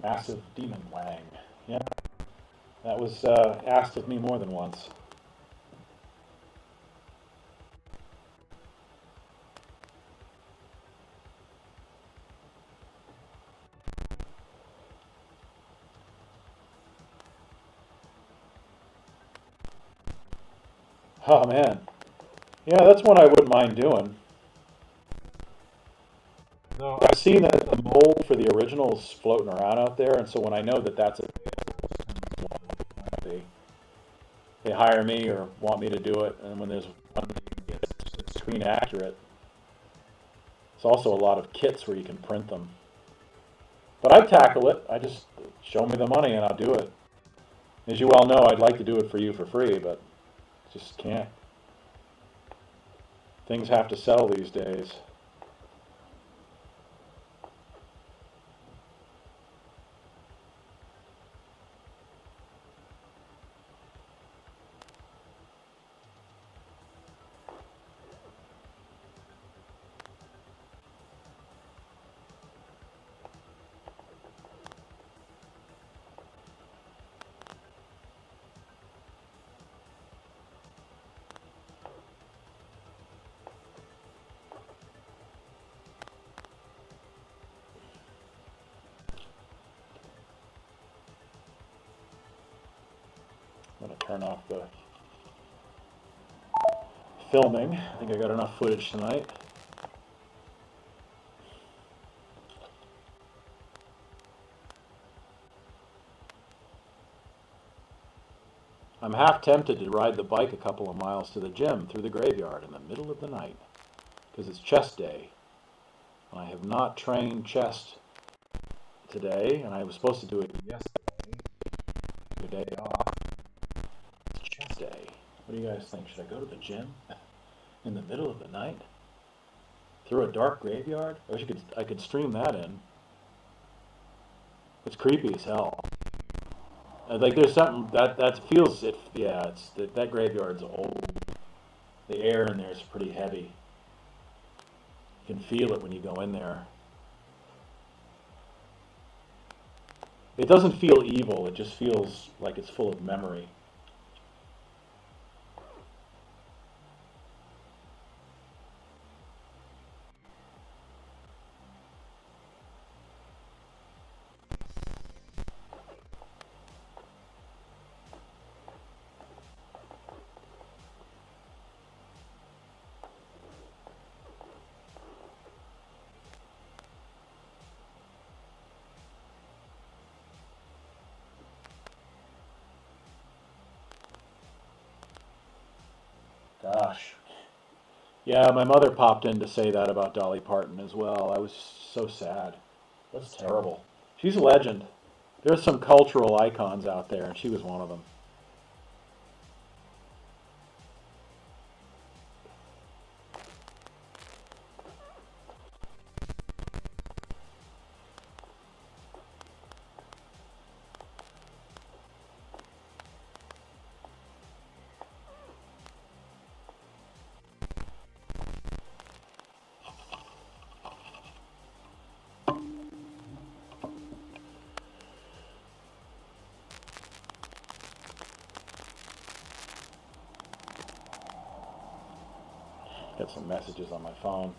Massive demon wang. Yeah, that was asked of me more than once. Oh man. Yeah, that's one I wouldn't mind doing. No, I've seen that the mold for the originals floating around out there, and so when I know that that's a they hire me or want me to do it, and when there's one that gets screen accurate, it's also a lot of kits where you can print them. But I tackle it. I just show me the money and I'll do it. As you well know, I'd like to do it for you for free, but just can't. Things have to sell these days. I'm going to turn off the filming. I think I got enough footage tonight. I'm half tempted to ride the bike a couple of miles to the gym through the graveyard in the middle of the night because it's chest day. And I have not trained chest today, and I was supposed to do it yesterday. The day off. It's chest day. What do you guys think? Should I go to the gym in the middle of the night through a dark graveyard? I wish I could stream that in. It's creepy as hell. Like there's something that feels it. Yeah, it's that graveyard's old. The air in there is pretty heavy. You can feel it when you go in there. It doesn't feel evil. It just feels like it's full of memory. gosh. Yeah, my mother popped in to say that about Dolly Parton as well. I was so sad. That's terrible. She's a legend. There's some cultural icons out there, and she was one of them. Got some messages on my phone.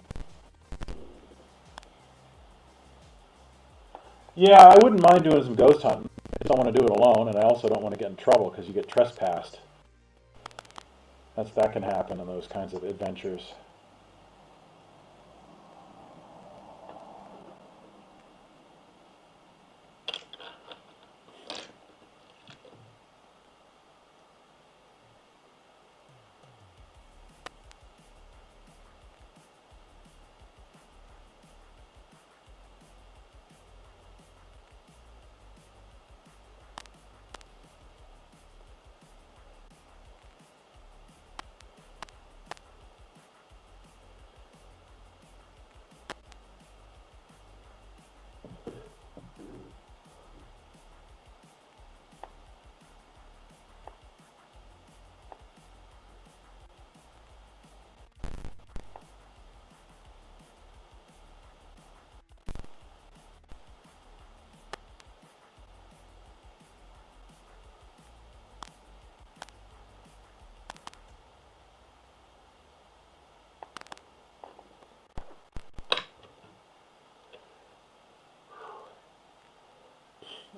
Yeah, I wouldn't mind doing some ghost hunting. I just don't want to do it alone, and I also don't want to get in trouble because you get trespassed. That can happen in those kinds of adventures.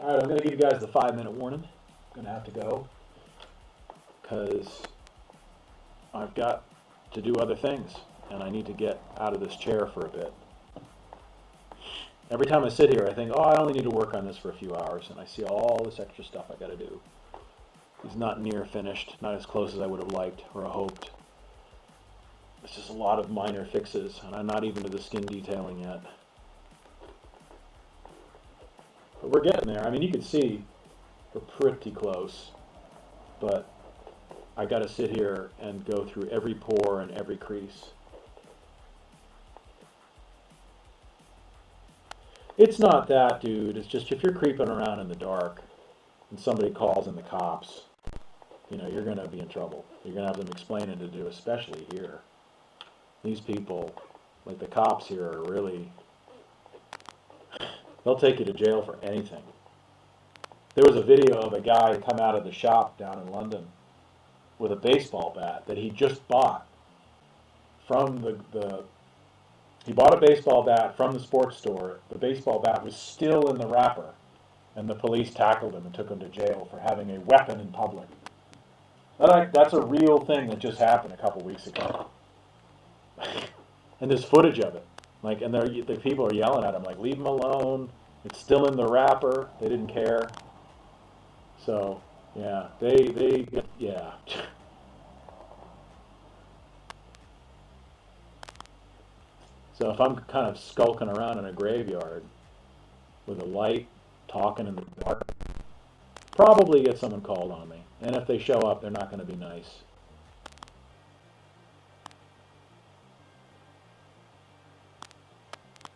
All right, I'm going to give you guys the 5-minute warning. I'm going to have to go because I've got to do other things and I need to get out of this chair for a bit. Every time I sit here, I think, oh, I only need to work on this for a few hours, and I see all this extra stuff I got to do. It's not near finished, not as close as I would have liked or hoped. It's just a lot of minor fixes, and I'm not even to the skin detailing yet. But we're getting there. I mean, you can see we're pretty close, but I got to sit here and go through every pore and every crease. It's not that, dude. It's just if you're creeping around in the dark and somebody calls in the cops, you're going to be in trouble. You're going to have them explaining to do, especially here. These people, like the cops here, are really, they'll take you to jail for anything. There was a video of a guy come out of the shop down in London with a baseball bat that he just bought from he bought a baseball bat from the sports store. The baseball bat was still in the wrapper, and the police tackled him and took him to jail for having a weapon in public. That's a real thing that just happened a couple weeks ago. And there's footage of it. And the people are yelling at him, leave him alone. It's still in the wrapper. They didn't care. So, yeah, yeah. So if I'm kind of skulking around in a graveyard with a light, talking in the dark, probably get someone called on me. And if they show up, they're not going to be nice.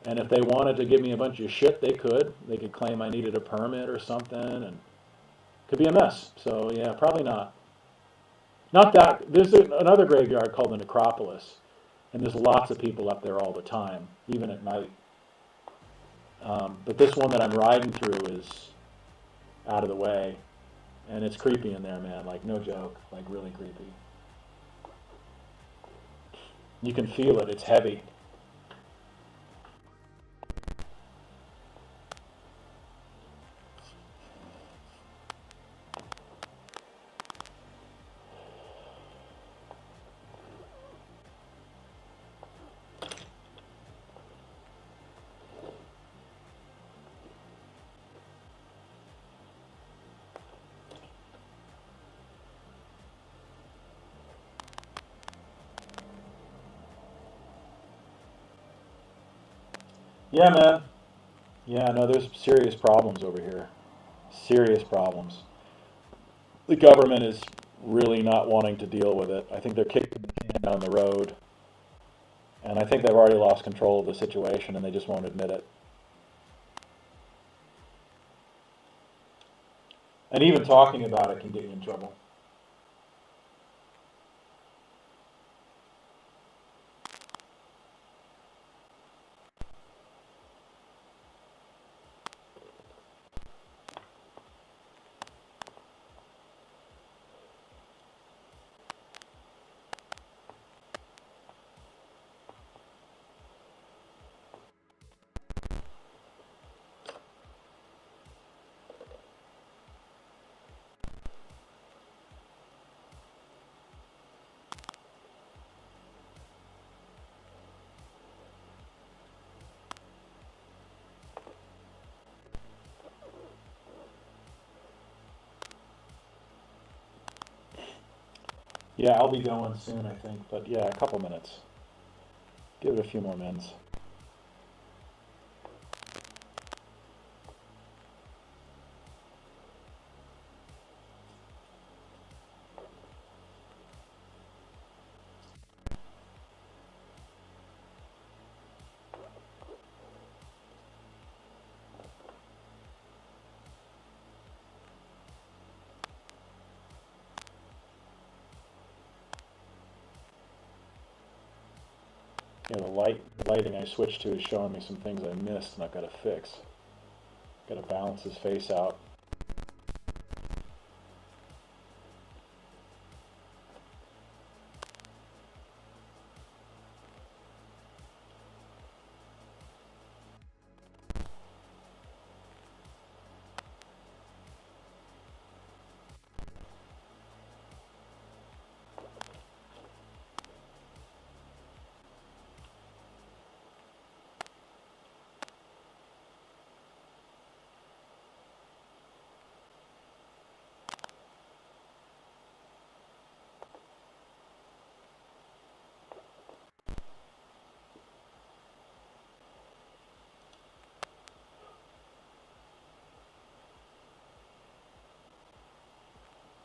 And if they wanted to give me a bunch of shit, they could. They could claim I needed a permit or something, and it could be a mess. So yeah, probably not. Not that. There's another graveyard called the Necropolis, and there's lots of people up there all the time, even at night. But this one that I'm riding through is out of the way, and it's creepy in there, man. No joke. Really creepy. You can feel it. It's heavy. Yeah, man. Yeah, no, there's serious problems over here. Serious problems. The government is really not wanting to deal with it. I think they're kicking the can down the road. And I think they've already lost control of the situation and they just won't admit it. And even talking about it can get you in trouble. Yeah, I'll be going soon, I think. But yeah, a couple minutes. Give it a few more minutes. Yeah, the lighting I switched to is showing me some things I missed and I've got to fix. Got to balance his face out.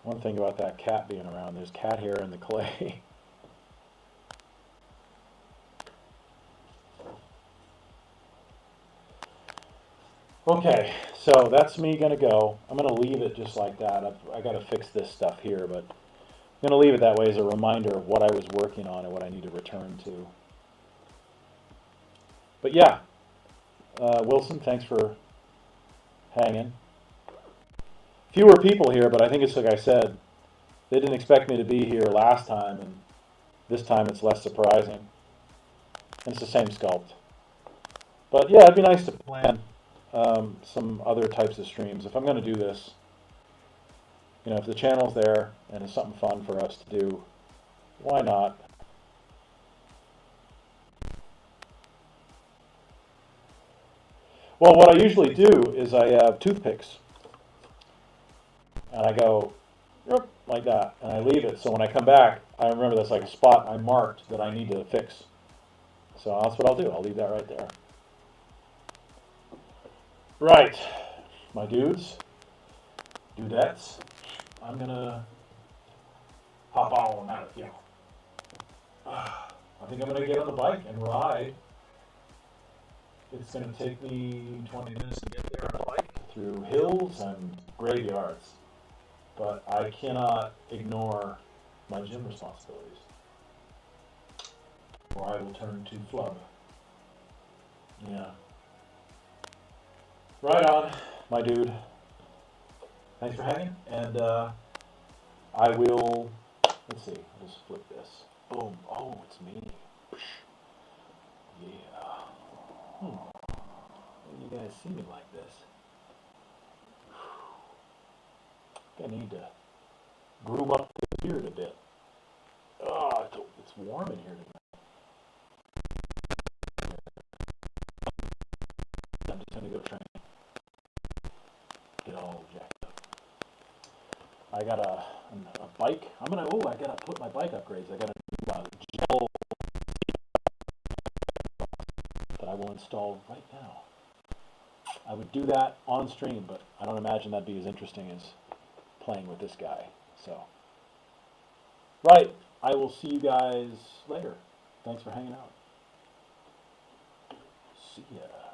One thing about that cat being around, there's cat hair in the clay. Okay, so that's me gonna go. I'm gonna leave it just like that. I gotta fix this stuff here, but I'm gonna leave it that way as a reminder of what I was working on and what I need to return to. But yeah, Wilson, thanks for hanging. Fewer people here, but I think it's like I said, they didn't expect me to be here last time, and this time it's less surprising. And it's the same sculpt. But yeah, it'd be nice to plan some other types of streams. If I'm going to do this, you know, if the channel's there and it's something fun for us to do, why not? Well, what I usually do is I have toothpicks. And I go, like that, and I leave it. So when I come back, I remember that's like a spot I marked that I need to fix. So that's what I'll do. I'll leave that right there. Right, my dudes, dudettes, I'm gonna hop on out of here. I think I'm gonna get on the bike and ride. It's gonna take me 20 minutes to get there on a bike through hills and graveyards. But I cannot ignore my gym responsibilities, or I will turn to flub. Yeah. Right on, my dude. Thanks for hanging, and I will, let's see, I'll just flip this. Boom. Oh, it's me. Yeah. You guys see me like this? I need to groom up the beard a bit. Oh, it's warm in here tonight. I'm just gonna go train. Get all jacked up. I got a bike. I gotta put my bike upgrades. I got a new gel that I will install installed right now. I would do that on stream, but I don't imagine that'd be as interesting as playing with this guy. So, right, I will see you guys later. Thanks for hanging out. See ya.